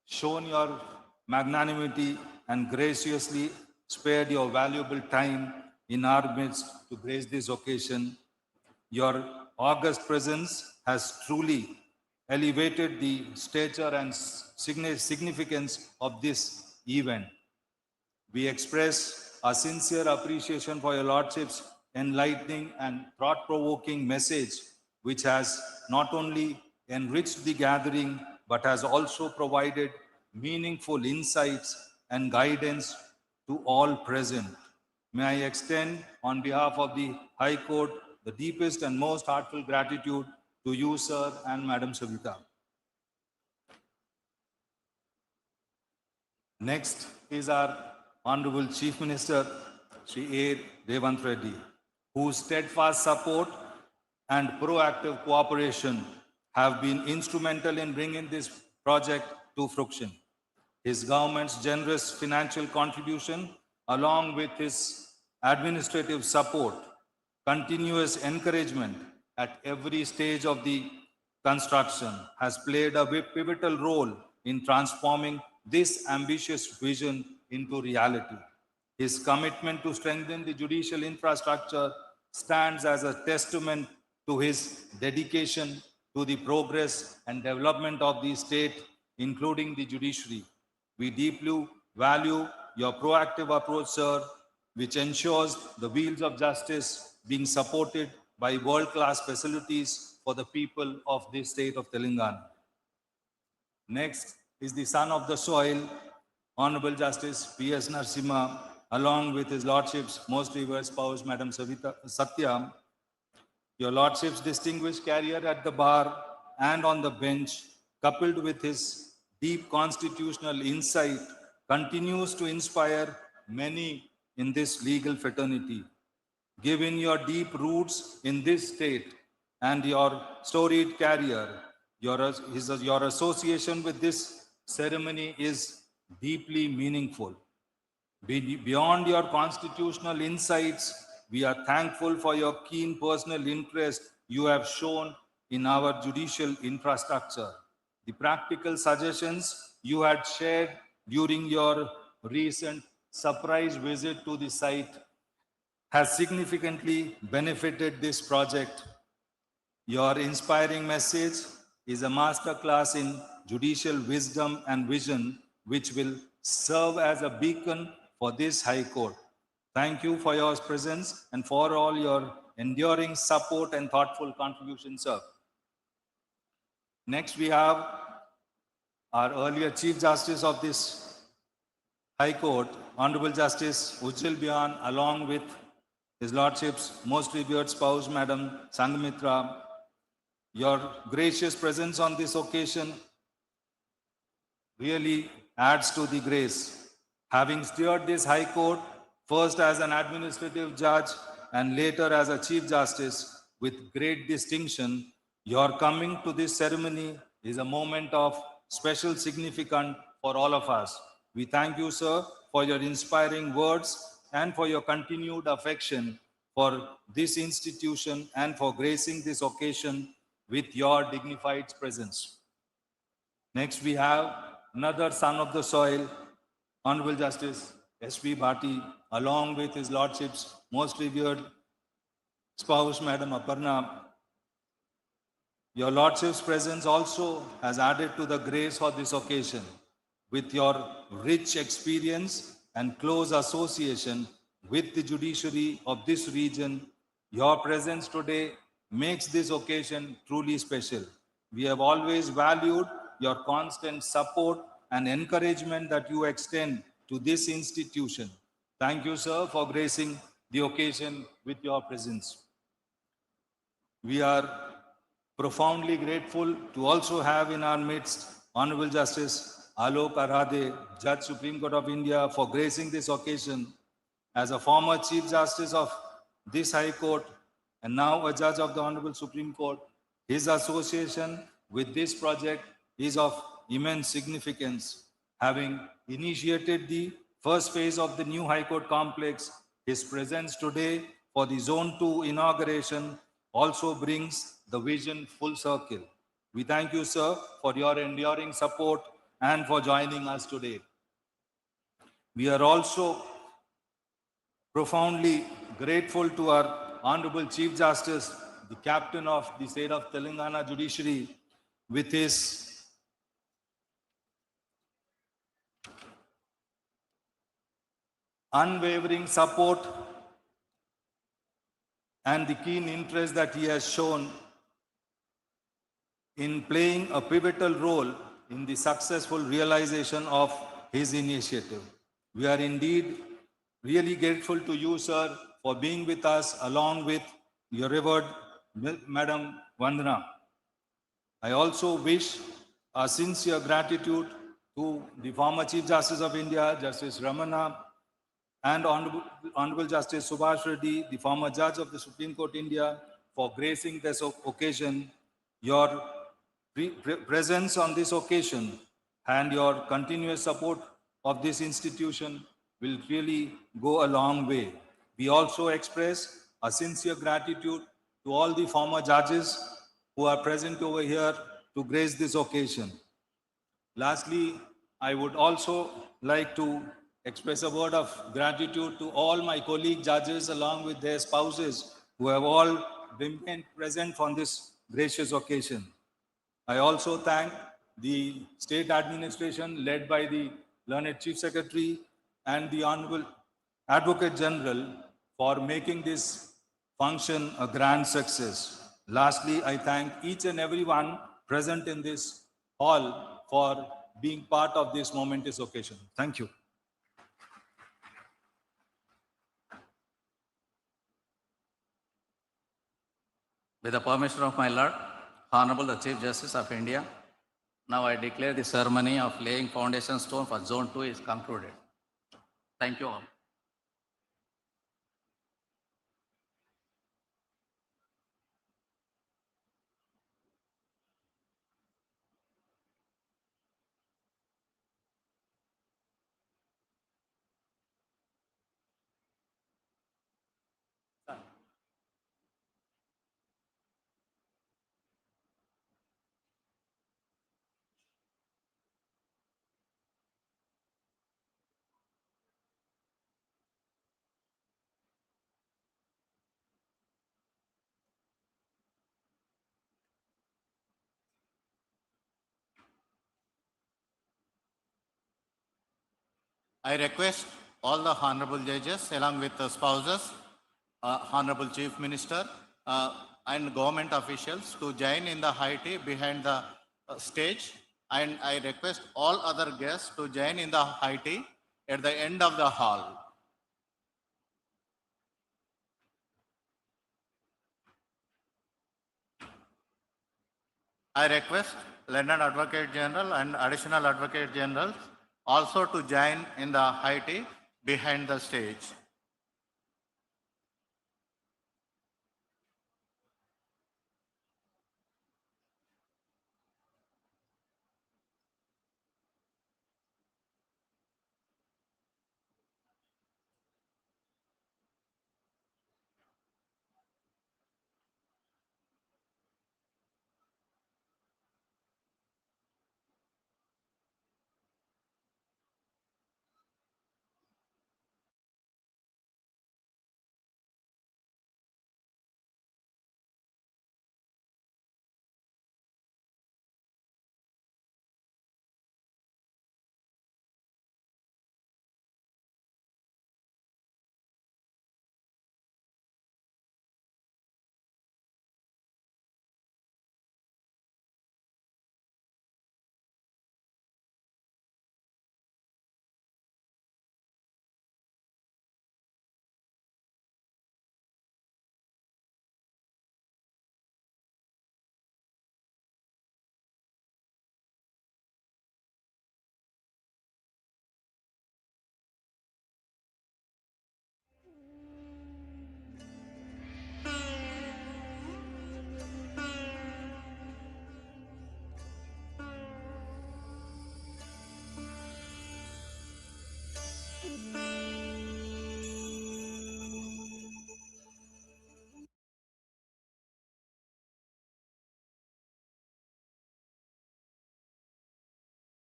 shown your magnanimity and graciously spared your valuable time in our midst to grace this occasion. Your august presence has truly elevated the stature and significance of this event. We express our sincere appreciation for your Lordship's enlightening and thought-provoking message, which has not only enriched the gathering, but has also provided meaningful insights and guidance to all present. May I extend, on behalf of the High Court, the deepest and most heartfelt gratitude to you, sir, and Madam Savita. Next is our Honorable Chief Minister, Sri A. Revanth Reddy, whose steadfast support and proactive cooperation have been instrumental in bringing this project to fruition. His government's generous financial contribution, along with his administrative support, continuous encouragement at every stage of the construction, has played a pivotal role in transforming this ambitious vision into reality. His commitment to strengthen the judicial infrastructure stands as a testament to his dedication to the progress and development of the state, including the judiciary. We deeply value your proactive approach, sir, which ensures the wheels of justice being supported by world-class facilities for the people of this state of Telangana. Next is the son of the soil, Honorable Justice P.S. Narasimha, along with his Lordship's most revered spouse, Madam Satya. Your Lordship's distinguished career at the bar and on the bench, coupled with his deep constitutional insight, continues to inspire many in this legal fraternity. Given your deep roots in this state and your storied career, your association with this ceremony is deeply meaningful. Beyond your constitutional insights, we are thankful for your keen personal interest you have shown in our judicial infrastructure. The practical suggestions you had shared during your recent surprise visit to the site has significantly benefited this project. Your inspiring message is a masterclass in judicial wisdom and vision, which will serve as a beacon for this High Court. Thank you for your presence and for all your enduring support and thoughtful contributions, sir. Next, we have our earlier Chief Justice of this High Court, Honorable Justice Ujjwal Byan, along with his Lordship's most revered spouse, Madam Sangamitra. Your gracious presence on this occasion really adds to the grace. Having steered this High Court, first as an administrative judge and later as a Chief Justice with great distinction, your coming to this ceremony is a moment of special significance for all of us. We thank you, sir, for your inspiring words and for your continued affection for this institution and for gracing this occasion with your dignified presence. Next, we have another son of the soil, Honorable Justice S.P. Bhati, along with his Lordship's most revered spouse, Madam Aparna. Your Lordship's presence also has added to the grace for this occasion. With your rich experience and close association with the judiciary of this region, your presence today makes this occasion truly special. We have always valued your constant support and encouragement that you extend to this institution. Thank you, sir, for gracing the occasion with your presence. We are profoundly grateful to also have in our midst Honorable Justice Alok Arade, Judge Supreme Court of India, for gracing this occasion. As a former Chief Justice of this High Court and now a Judge of the Honorable Supreme Court, his association with this project is of immense significance. Having initiated the first phase of the new High Court complex, his presence today for the Zone 2 inauguration also brings the vision full circle. We thank you, sir, for your enduring support and for joining us today. We are also profoundly grateful to our Honorable Chief Justice, the Captain of the State of Telangana Judiciary, with his unwavering support and the keen interest that he has shown in playing a pivotal role in the successful realization of his initiative. We are indeed really grateful to you, sir, for being with us along with your revered Madam Vandana. I also wish a sincere gratitude to the former Chief Justice of India, Justice Ramana, and Honorable Justice Subhash Reddy, the former Judge of the Supreme Court India, for gracing this occasion. Your presence on this occasion and your continuous support of this institution will really go a long way. We also express a sincere gratitude to all the former judges who are present over here to grace this occasion. Lastly, I would also like to express a word of gratitude to all my colleague judges along with their spouses who have all remained present on this gracious occasion. I also thank the state administration led by the learned Chief Secretary and the Honorable Advocate General for making this function a grand success. Lastly, I thank each and everyone present in this hall for being part of this momentous occasion. Thank you. With the permission of my Lord, Honorable the Chief Justice of India, now I declare the ceremony of laying foundation stone for Zone 2 is concluded. Thank you all. I request all the honorable judges along with the spouses, honorable chief minister and government officials to join in the high tea behind the stage, and I request all other guests to join in the high tea at the end of the hall. I request London Advocate General and Additional Advocate General also to join in the high tea behind the stage.